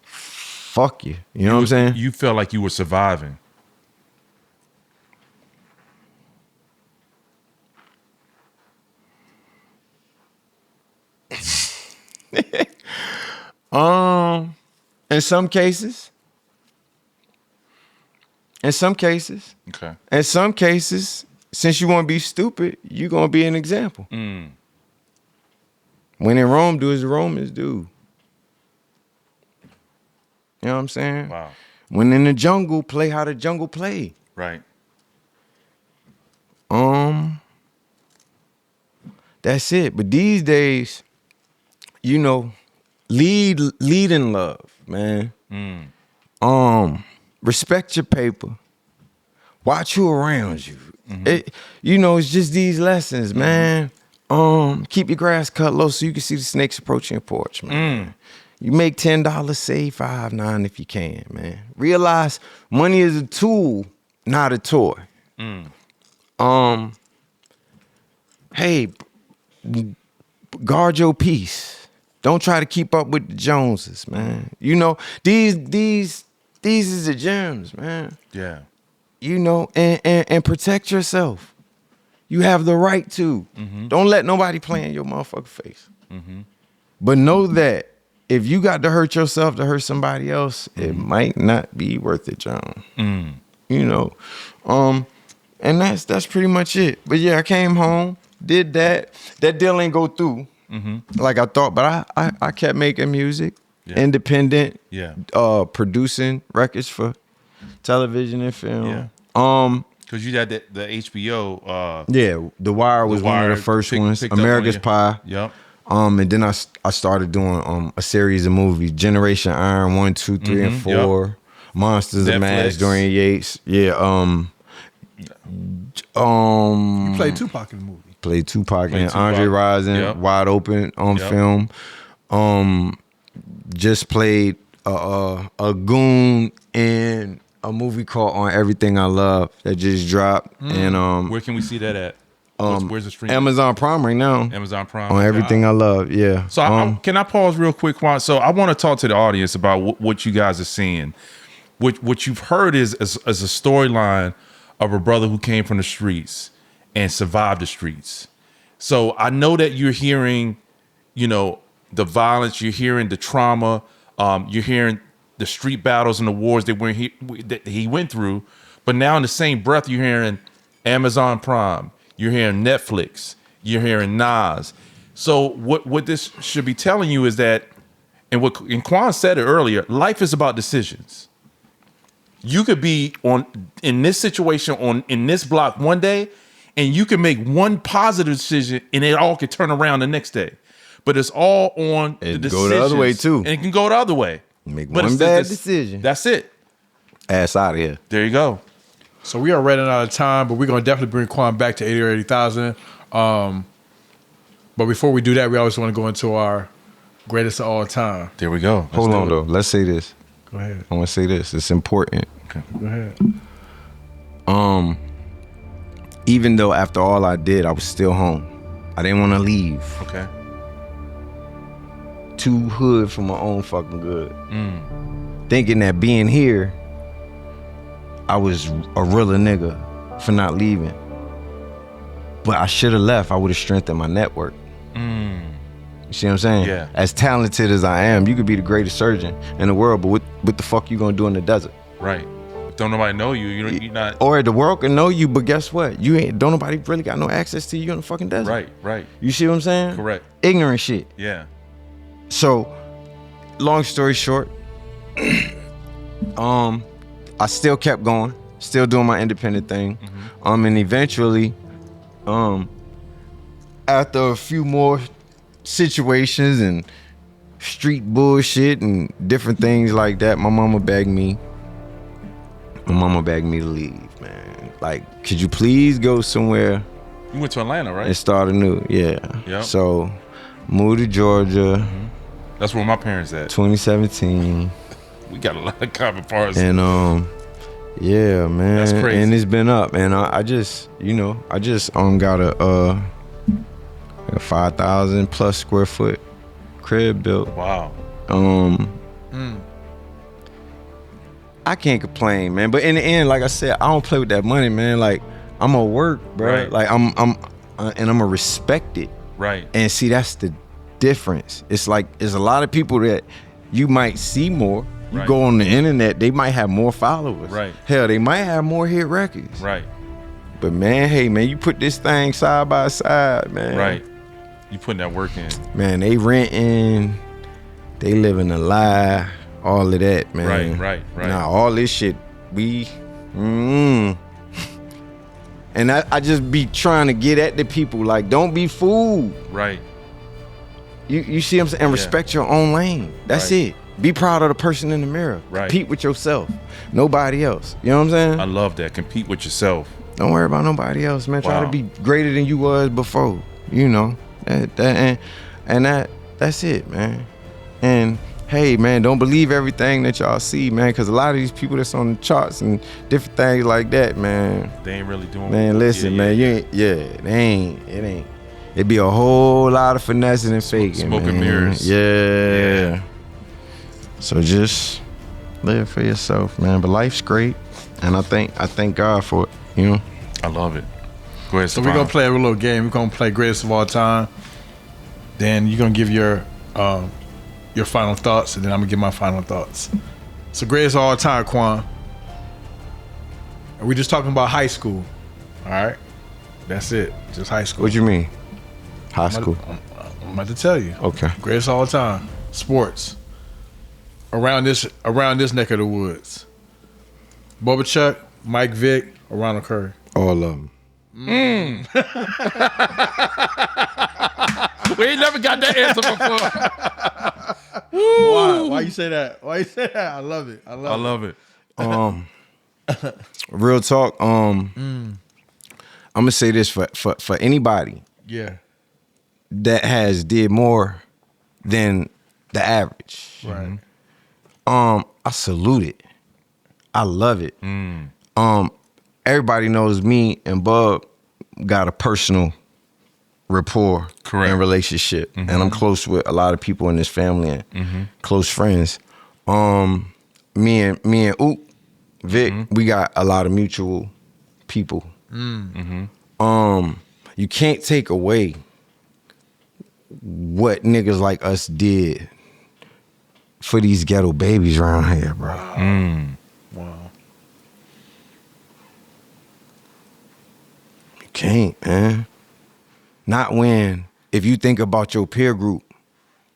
Fuck you. You know what I'm saying? You felt like you were surviving. In some cases. In some cases. Okay. In some cases, since you want to be stupid, you're going to be an example. When in Rome, do as the Romans do. You know what I'm saying? Wow. When in the jungle, play how the jungle play. Right. That's it. But these days, you know, lead in love, man. Respect your paper. Watch who around you. It's just these lessons, man. Keep your grass cut low so you can see the snakes approaching your porch, man. You make $10, save $5, $9 if you can, man. Realize money is a tool, not a toy. Hey, guard your peace. Don't try to keep up with the Joneses, man. These is the gems, man. Yeah. And protect yourself. You have the right to. Don't let nobody play in your motherfucking face. But know that if you got to hurt yourself to hurt somebody else, it might not be worth it, John. And that's pretty much it. But yeah, I came home, did that. That deal ain't go through like I thought, but I kept making music, independent, producing records for television and film. Yeah. Because you had the HBO. The Wire was one of the first ones. America's Pie. Yep. And then I started doing a series of movies: Generation Iron 1, 2, 3, and 4. Yep. Monsters of Mass, Dorian Yates. Yeah. You played Tupac in the movie. Played Tupac and Andre Rison, Wide Open on film. Just played a goon in a movie called On Everything I Love that just dropped. And where can we see that at? Where's the stream? Amazon Prime right now. Amazon Prime. On Everything I Love, yeah. So can I pause real quick, Quan? So I want to talk to the audience about what you guys are seeing. What you've heard is a storyline of a brother who came from the streets and survived the streets. So I know that you're hearing, the violence, you're hearing the trauma, you're hearing the street battles and the wars that he went through. But now in the same breath, you're hearing Amazon Prime, you're hearing Netflix, you're hearing Nas. So what this should be telling you is that, and Quan said it earlier, life is about decisions. You could be in this situation in this block one day, and you can make one positive decision, and it all could turn around the next day. But it's all on the decisions. Go the other way too, and it can go the other way. Make one bad decision. That's it. Ass out of here. There you go. So we are running out of time, but we're gonna definitely bring Quan back to 80 or 80,000. But before we do that, we always want to go into our greatest of all time. There we go. Hold on though. Let's say this. Go ahead. I want to say this. It's important. Okay. Go ahead. Even though after all I did, I was still home. I didn't want to leave. Okay. Too hood for my own fucking good. Thinking that being here, I was a realer nigga for not leaving. But I should have left. I would have strengthened my network. You see what I'm saying? Yeah. As talented as I am, you could be the greatest surgeon in the world, but what the fuck you gonna do in the desert? Right. Don't nobody know you. You're not. Or the world can know you, but guess what? Don't nobody really got no access to you in the fucking desert. Right. You see what I'm saying? Correct. Ignorant shit. Yeah. So, long story short, I still kept going, still doing my independent thing. And eventually, after a few more situations and street bullshit and different things like that, my mama begged me to leave, man. Like, could you please go somewhere? You went to Atlanta, right? And start anew, yeah. Yep. So, moved to Georgia. That's where my parents at. 2017. We got a lot of common parts. And yeah, man. That's crazy. And it's been up. And I just got a 5,000 plus square foot crib built. Wow. I can't complain, man. But in the end, like I said, I don't play with that money, man. Like, I'm gonna work, bro. Right. Like I'm gonna respect it. Right. And see, that's the difference. It's like there's a lot of people that you might see more. You Right. go on the internet, they might have more followers. Right. Hell, they might have more hit records. Right. But man, hey man, you put this thing side by side, man. Right. You putting that work in. Man, they renting, they living a lie, all of that, man. Right. Nah, all this shit, and I just be trying to get at the people, like, don't be fooled. Right. You see what I'm saying? And respect your own lane. That's it. Be proud of the person in the mirror. Right. Compete with yourself. Nobody else. You know what I'm saying? I love that. Compete with yourself. Don't worry about nobody else, man. Try Wow. to be greater than you was before. You know. That's it, man. And hey, man, don't believe everything that y'all see, man, because a lot of these people that's on the charts and different things like that, man. They ain't really doing. Man, listen, man, you ain't. Yeah, it ain't. It be a whole lot of finessing and faking, Smoke and man. mirrors. Yeah. So just live for yourself, man. But life's great, and I thank God for it. You know. I love it. Go ahead. So we're gonna play a little game. We're gonna play greatest of all time. Then you're gonna give your final thoughts, and then I'm gonna give my final thoughts. So greatest of all time, Quan. And we just talking about high school. All right, that's it. Just high school. What you mean? High school. I'm about to tell you. Okay. Greatest of all time. Sports. Around this neck of the woods. Bubba Chuck, Mike Vick, or Ronald Curry. All of them. We ain't never got that answer before. Why you say that? Why you say that? I love it. I love it. Real talk. I'm gonna say this for anybody Yeah. that has did more than the average. Right. I salute it. I love it. Everybody knows me and Bub got a personal rapport and relationship, and I'm close with a lot of people in this family and close friends. Me and Oop, Vic, we got a lot of mutual people. You can't take away what niggas like us did for these ghetto babies around here, bro. Wow. You can't, man. Not when, if you think about your peer group,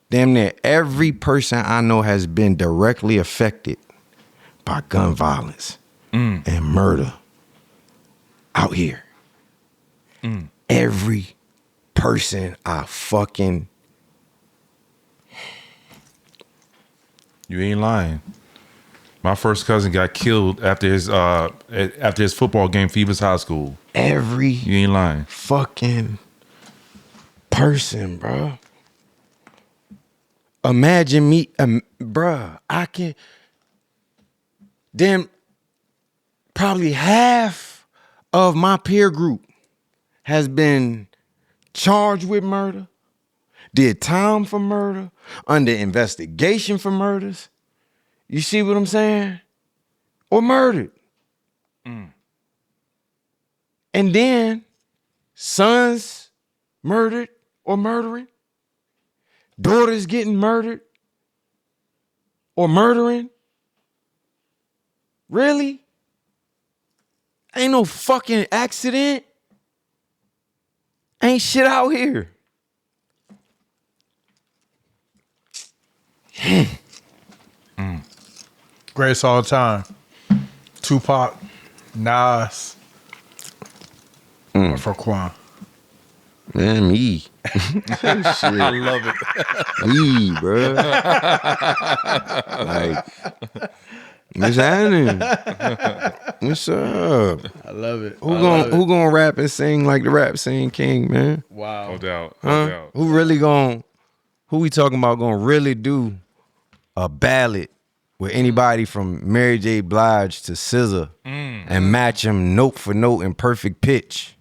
damn near every person I know has been directly affected by gun violence and murder out here. Every person I fucking... You ain't lying. My first cousin got killed after his football game, Phoebus High School. Every You ain't lying. fucking person, bro. Imagine me, bruh, I can... Damn, probably half of my peer group has been charged with murder, did time for murder, under investigation for murders. You see what I'm saying? Or murdered. And then sons murdered or murdering. Daughters getting murdered or murdering. Really? Ain't no fucking accident. Ain't shit out here. Greatest all time. Tupac, Nas, or Ferquan. Man, me. I love it. Me, bro. Like, what's happening? What's up? I love it. Who gonna rap and sing like the rap sing king, man? Wow. No doubt. Huh? No doubt. Who we talking about gonna really do a ballad with anybody from Mary J. Blige to SZA and match them note for note in perfect pitch?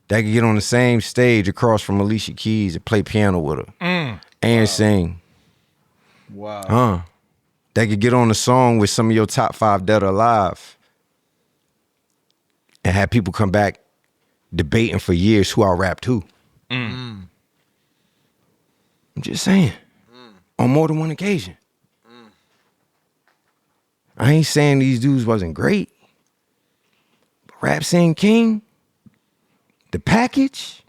That could get on the same stage across from Alicia Keys and play piano with her and sing. Wow. That could get on the song with some of your top 5 dead or alive and have people come back debating for years who I rapped who. I'm just saying. On more than one occasion. I ain't saying these dudes wasn't great. But Rap Sing King, the package,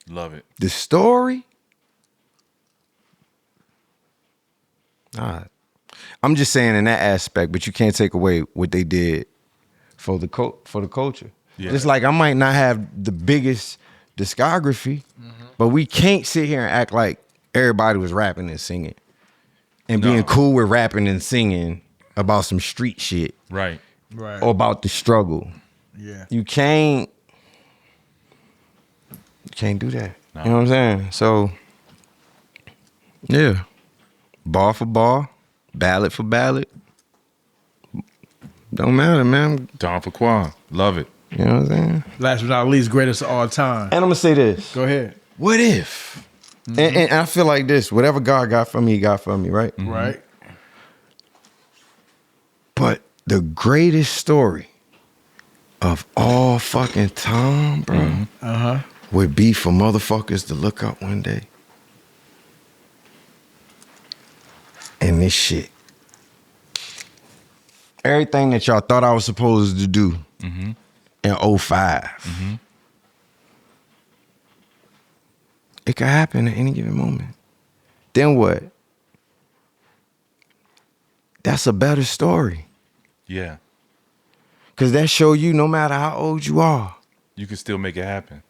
Love it. the story. I'm just saying in that aspect, but you can't take away what they did for the culture. Yeah. Just like I might not have the biggest discography, but we can't sit here and act like everybody was rapping and singing and being cool with rapping and singing about some street shit. Right. Right. Or about the struggle. Yeah. You can't do that. No. You know what I'm saying? So, yeah. Bar for bar, ballad for ballad. Don't matter, man. Don Ferquan. Love it. You know what I'm saying? Last but not least, greatest of all time. And I'm gonna say this. Go ahead. What if? And I feel like this. Whatever God got for me, He got for me, right? Right. But the greatest story of all fucking time, bro, would be for motherfuckers to look up one day. And this shit. Everything that y'all thought I was supposed to do in 05. It could happen at any given moment. Then what? That's a better story. Yeah. Because that show you no matter how old you are. You can still make it happen.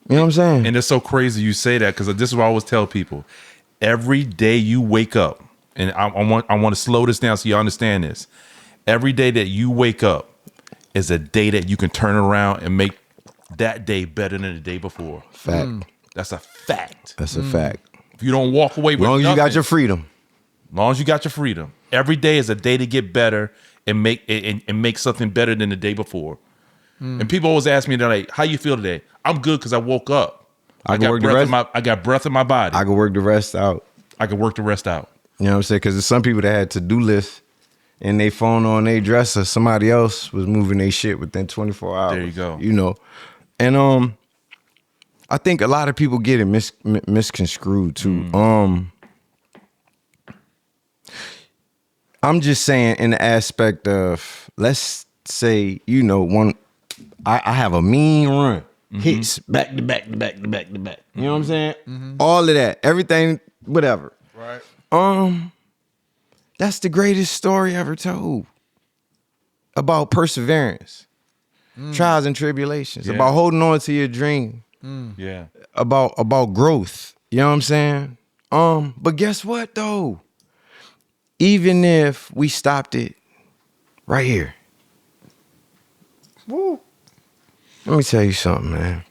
You know what I'm saying? And it's so crazy you say that because this is what I always tell people. Every day you wake up, and I want to slow this down so you understand this. Every day that you wake up is a day that you can turn around and make that day better than the day before. Fact. That's a fact. That's a fact. If you don't walk away with As long as you got nothing, your freedom. long as you got your freedom, every day is a day to get better and make something better than the day before. And people always ask me, they're like, "How you feel today?" I'm good because I woke up. I got breath in my body. I can work the rest out. I can work the rest out. You know what I'm saying? Because there's some people that had to-do lists and they phone on their dresser. Somebody else was moving their shit within 24 hours. There you go. You know. And I think a lot of people get it misconstrued too. I'm just saying in the aspect of, let's say, you know, I have a mean run. Hits back to back to back to back to back. You know what I'm saying? All of that. Everything, whatever. Right. That's the greatest story ever told. About perseverance. Trials and tribulations. Yeah. About holding on to your dream. Yeah. About growth. You know what I'm saying? But guess what though? Even if we stopped it right here. Woo. Let me tell you something, man.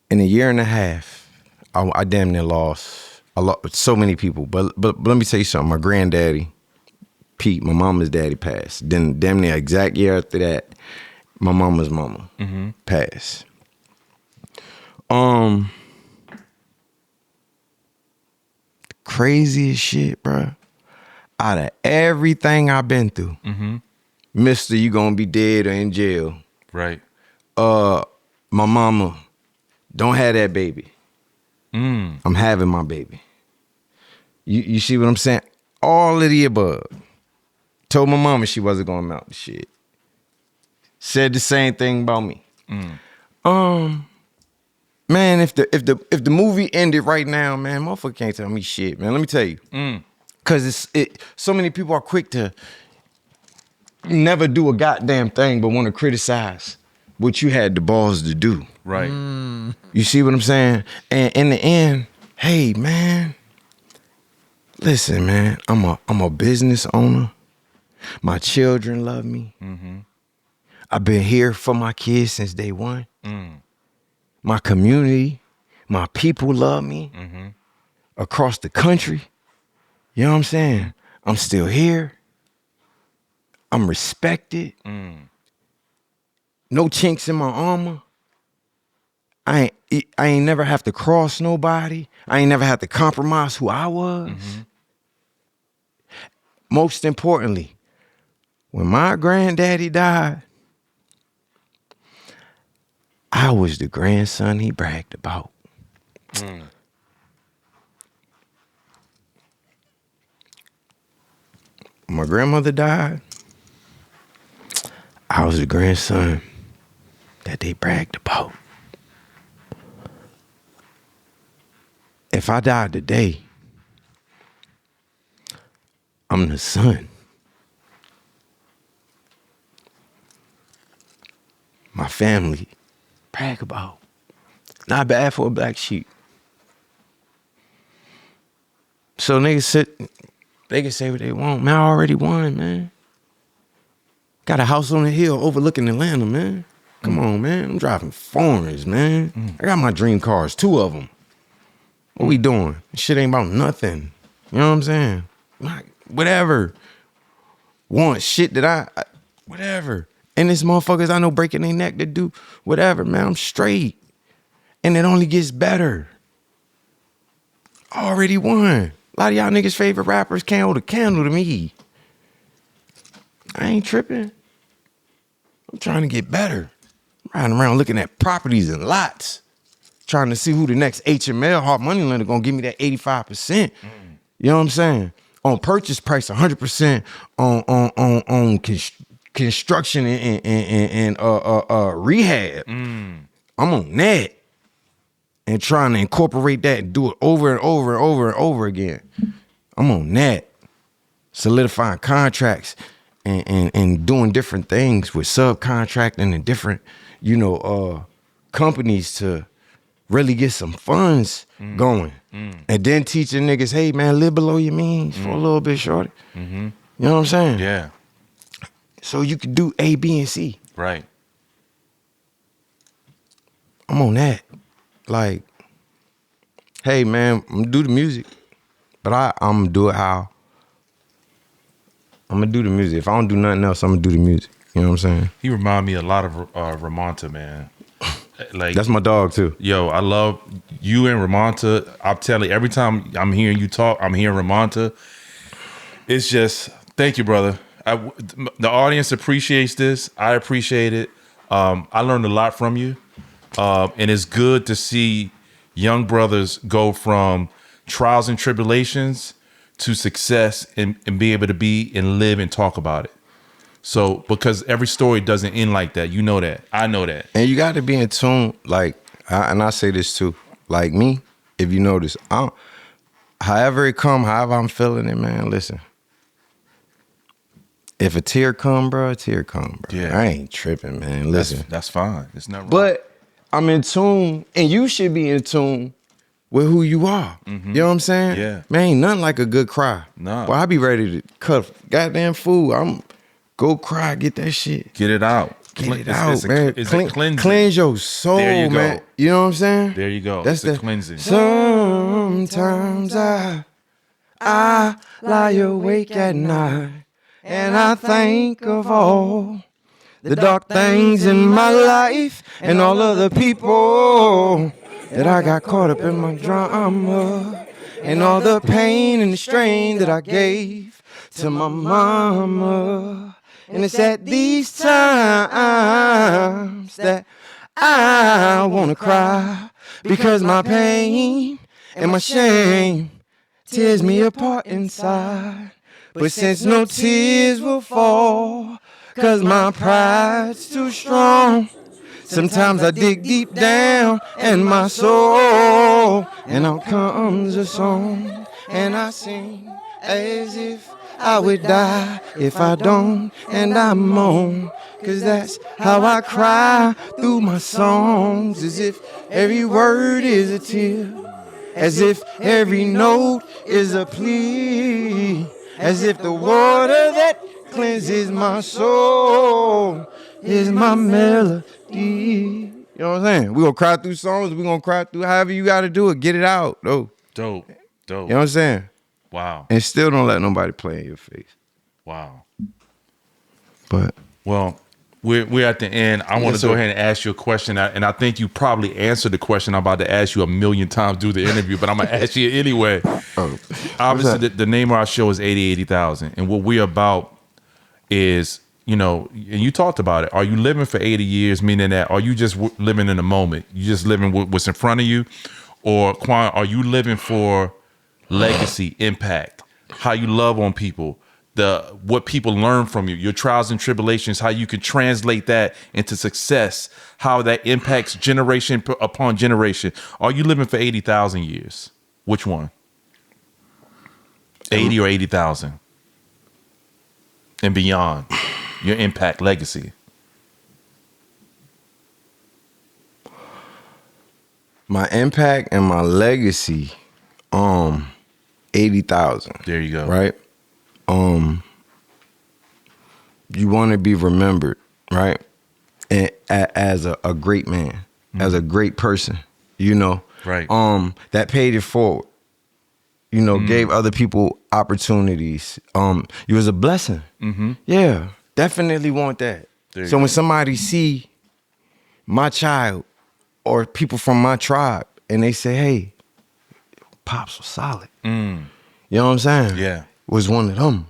In a year and a half, I damn near lost so many people. But let me tell you something. My granddaddy, Pete, my mama's daddy passed. Then damn near exact year after that, my mama's mama passed. Craziest shit, bro. Out of everything I've been through, Mister, you gonna be dead or in jail. Right. My mama, don't have that baby. I'm having my baby. You see what I'm saying? All of the above. Told my mama she wasn't gonna mount the shit. Said the same thing about me. Man, if the movie ended right now, man, motherfucker can't tell me shit, man. Let me tell you. Cause so many people are quick to never do a goddamn thing but want to criticize what you had the balls to do. Right. You see what I'm saying? And in the end, hey man, listen, man, I'm a business owner. My children love me. I've been here for my kids since day one. My community, my people love me across the country. You know what I'm saying? I'm still here. I'm respected. No chinks in my armor. I ain't never have to cross nobody. I ain't never have to compromise who I was. Most importantly, when my granddaddy died, I was the grandson he bragged about. My grandmother died. I was the grandson that they bragged about. If I died today, I'm the son family. Brag about. Not bad for a black sheep. So niggas they can say what they want. Man, I already won, man. Got a house on the hill overlooking Atlanta, man. Come on, man. I'm driving foreigns, man. I got my dream cars, 2 of them. What we doing? This shit ain't about nothing. You know what I'm saying? Like, whatever. Want shit that I whatever. And this motherfuckers I know breaking their neck to do whatever, man. I'm straight. And it only gets better. I already won. A lot of y'all niggas' favorite rappers can't hold a candle to me. I ain't tripping. I'm trying to get better. I'm riding around looking at properties and lots, trying to see who the next HML Hard Money Lender gonna give me that 85%. You know what I'm saying? On purchase price, 100% on construction and rehab. I'm on that and trying to incorporate that and do it over and over and over and over again. I'm on that, solidifying contracts and doing different things with subcontracting and different, companies to really get some funds going. And then teaching niggas, hey man, live below your means for a little bit, shorty. You know what I'm saying? Yeah. So you could do A, B, and C. Right. I'm on that. Like, hey man, I'm gonna do the music, but I'm gonna do it how? I'm gonna do the music. If I don't do nothing else, I'm gonna do the music. You know what I'm saying? He remind me a lot of Ramonta, man. Like, that's my dog too. Yo, I love you and Ramonta. I'm telling you, every time I'm hearing you talk, I'm hearing Ramonta. It's just, thank you, brother. The audience appreciates this. I appreciate it. I learned a lot from you. And it's good to see young brothers go from trials and tribulations to success and be able to be and live and talk about it. So, because every story doesn't end like that. You know that. I know that. And you got to be in tune. Like, and I say this too. Like me, if you notice, however it come, however I'm feeling it, man, listen. If a tear come, bro, a tear come, bro. Yeah. I ain't tripping, man. Listen. That's fine. It's not wrong. But I'm in tune, and you should be in tune with who you are. You know what I'm saying? Yeah. Man, ain't nothing like a good cry. No. Well, I be ready to cut goddamn food. I'm go cry, get that shit. Get it out. Get it out, man. It's a cleansing. Cleanse your soul, There you go. man. You know what I'm saying? There you go. That's It's the a cleansing. Sometimes I lie awake at night and I think of all the dark things in my life and all of the people that I got caught up in my drama and all the pain and the strain that I gave to my mama. And it's at these times that I wanna cry because my pain and my shame tears me apart inside. But since no tears will fall, 'cause my pride's too strong, sometimes I dig deep down in my soul, and out comes a song, and I sing as if I would die if I don't, and I moan, 'cause that's how I cry through my songs, as if every word is a tear, as if every note is a plea, as if the water that cleanses my soul is my melody. You know what I'm saying? We're gonna cry through songs, we're gonna cry through however you gotta do it. Get it out, though. Dope. You know what I'm saying? Wow. And still don't let nobody play in your face. Wow. But well, we're at the end. I want to sir. go ahead and ask you a question, and I think you probably answered the question I'm about to ask you a million times through the interview, but I'm gonna ask you anyway. Obviously, the name of our show is 80,000, and what we're about is, and you talked about it. Are you living for 80 years? Meaning that, are you just living in the moment? You just living with what's in front of you, or Quan, are you living for legacy, impact, how you love on people, what people learn from you, your trials and tribulations, how you can translate that into success, how that impacts generation upon generation? Are you living for 80,000 years? Which one? 80 or 80,000 and beyond, your impact, legacy? My impact and my legacy, 80,000. There you go. Right? You want to be remembered, right? And as a great man, as a great person, you know. Right. That paid it forward. You know, gave other people opportunities. You was a blessing. Mm-hmm. Yeah, definitely want that. So when somebody see my child or people from my tribe and they say, hey, Pops was solid. You know what I'm saying? Yeah. Was one of them.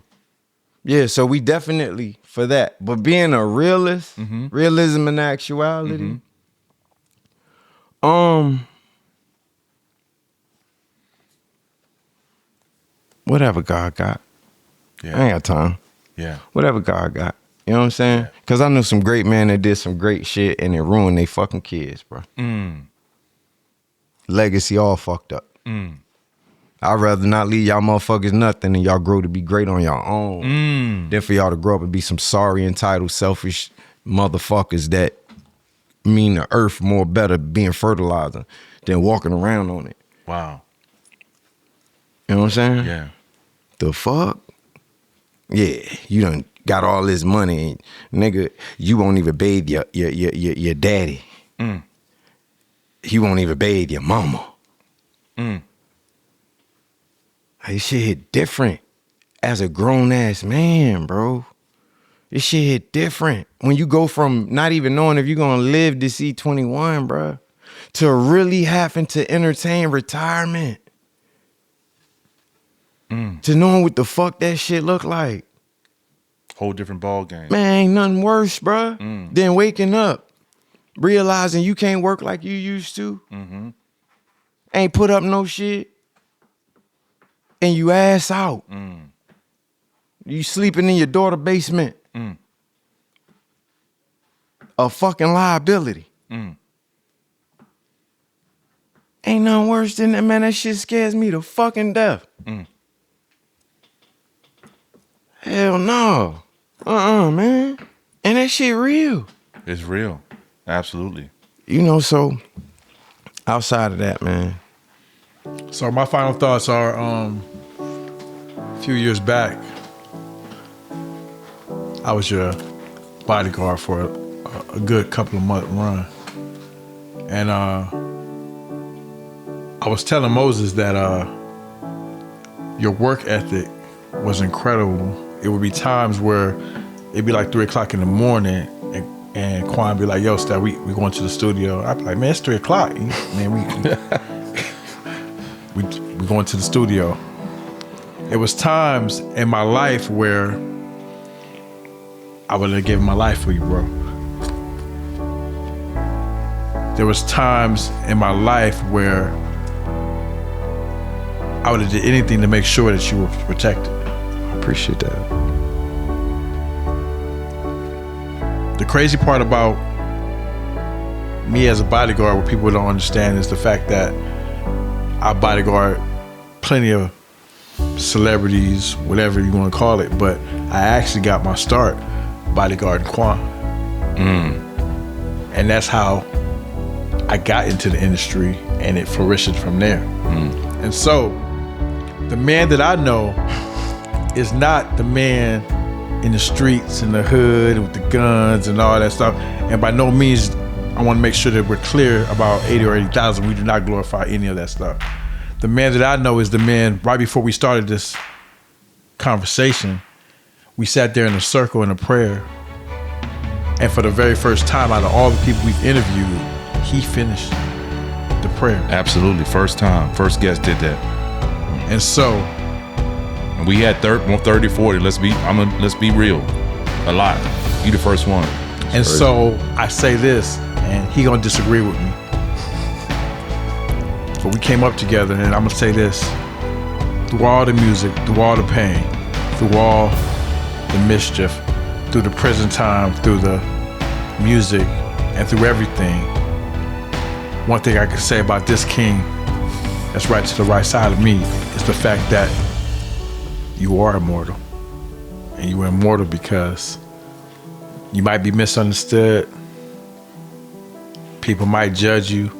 Yeah, so we definitely for that. But being a realist, realism and actuality, whatever God got. Yeah. I ain't got time. Yeah. Whatever God got. You know what I'm saying? Yeah. Because I know some great men that did some great shit and it ruined they fucking kids, bro. Legacy all fucked up. I'd rather not leave y'all motherfuckers nothing than y'all grow to be great on your own. Than for y'all to grow up and be some sorry, entitled, selfish motherfuckers that mean the earth more better being fertilizer than walking around on it. Wow. You know what I'm saying? Yeah. The fuck? Yeah, you done got all this money and nigga, you won't even bathe your daddy. He won't even bathe your mama. This shit hit different as a grown ass man, bro. This shit hit different. When you go from not even knowing if you're gonna live to see 21, bro, to really having to entertain retirement. To knowing what the fuck that shit look like. Whole different ball game. Man, ain't nothing worse, bruh, than waking up, realizing you can't work like you used to. Ain't put up no shit. And you ass out. You sleeping in your daughter's basement. A fucking liability. Ain't nothing worse than that, man. That shit scares me to fucking death. Hell no. Man. And that shit real. It's real. Absolutely. You know, so outside of that, man. So my final thoughts are, a few years back, I was your bodyguard for a good couple of month run. And I was telling Moses that your work ethic was incredible. It would be times where it'd be like 3 o'clock in the morning and Quan be like, yo, Stat, we going to the studio. I'd be like, man, it's 3 o'clock. Man, we going to the studio. It was times in my life where I would have given my life for you, bro. There was times in my life where I would have did anything to make sure that you were protected. I appreciate that. The crazy part about me as a bodyguard, what people don't understand, is the fact that I bodyguard plenty of celebrities, whatever you want to call it, but I actually got my start bodyguarding Quan. And that's how I got into the industry, and it flourished from there. And so the man that I know is not the man in the streets, in the hood, with the guns and all that stuff. And by no means, I want to make sure that we're clear about 80 or 80,000. We do not glorify any of that stuff. The man that I know is the man, right before we started this conversation, we sat there in a circle in a prayer. And for the very first time out of all the people we've interviewed, he finished the prayer. Absolutely. First time. First guest did that. And so we had 30, 40. Let's be real. A lot. You the first one. And so I say this, and he gonna disagree with me. But we came up together, and I'm gonna say this. Through all the music, through all the pain, through all the mischief, through the prison time, through the music, and through everything, one thing I can say about this king that's right to the right side of me is the fact that you are immortal. And you are immortal because you might be misunderstood. People might judge you,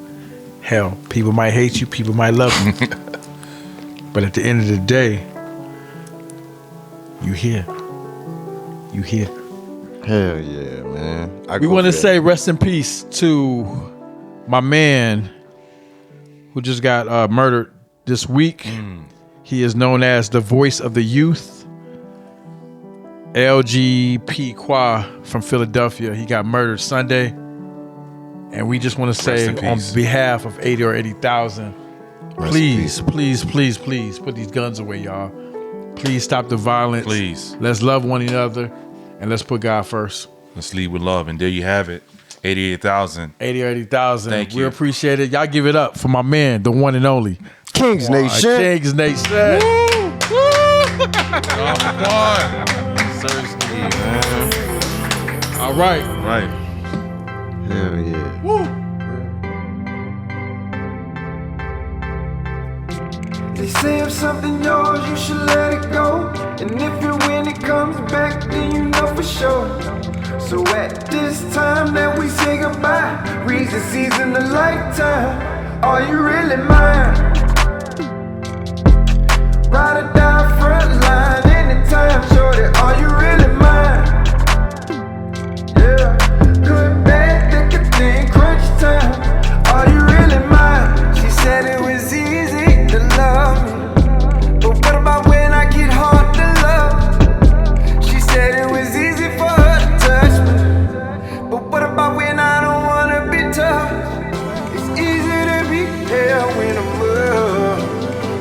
Hell, people might hate you, people might love you. But at the end of the day, you here. You here. Hell yeah, man. We want to say rest in peace to my man who just got murdered this week. He is known as the voice of the youth. LGP Qua from Philadelphia. He got murdered Sunday. And we just want to say on behalf of 80 or 80,000, please put these guns away, y'all. Please stop the violence. Please. Let's love one another and let's put God first. Let's lead with love. And there you have it. 88,000. 80 or 80,000. Thank you. We appreciate it. Y'all give it up for my man, the one and only. Kings Nation. Kings Nation. Seriously, man. All right. Right. Hell yeah. They say if something yours, you should let it go. And if you win, it comes back, then you know for sure. So at this time that we say goodbye, reason season a lifetime. Are you really mine? Ride or die front line anytime, shorty. Are you really mine? Yeah. Good, bad, thick or thin, crunch time. Are you really mine? She said it was easy to love me, but what about when I get hard to love? She said it was easy for her to touch me, but what about when I don't wanna be touched? It's easy to be here when I'm up,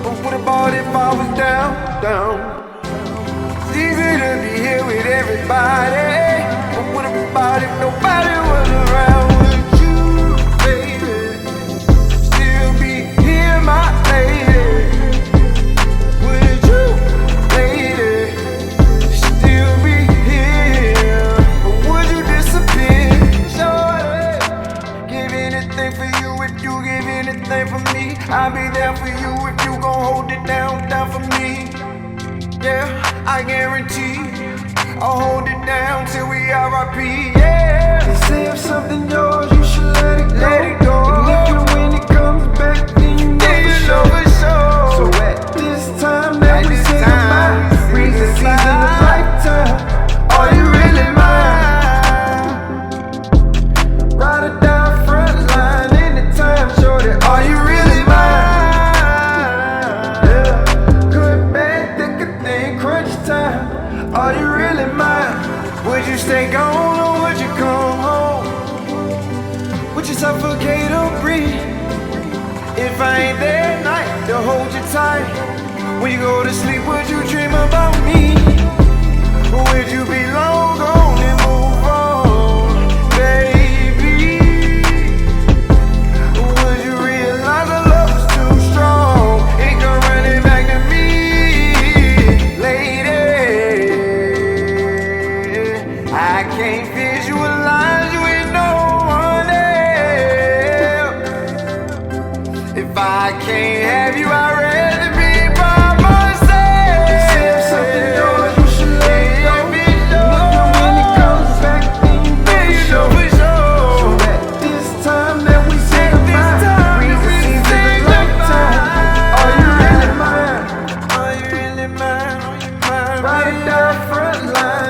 but what about if I was down? It's easy to be here with everybody, but what about if nobody was around? Would you, baby, still be here, my lady? Would you, lady, still be here? Or would you disappear? Shorty, give anything for you if you give anything for me. I'll be there for you if you gon' hold it down for me. Yeah, I guarantee I'll hold it down till we RIP, yeah. They say if something yours, you should let it go. And if you win, it comes back, then you know for sure. So at this time that we say goodbye, reason season a lifetime. Are you really mine? Ride or die front line anytime, shorty. Are you really mine? Yeah. Good, bad, thick or thin, crunch time. Are you really mine? Would you stay gone or would you come home? Would you suffocate or breathe? If I ain't there at night to hold you tight, when you go to sleep, would you dream about me? Or would you be long gone and move on, baby? Or would you realize our love was too strong? It come running back to me, lady. I can't visualize you with no one else. If I can't have you, I'd rather be by myself. They say if something yours, you should let it go. And if you win, it comes back, then you know for sure. So at this time that we say goodbye, reason season a lifetime. Are you really mine? Are you really mine? Are you mine? Right down front line.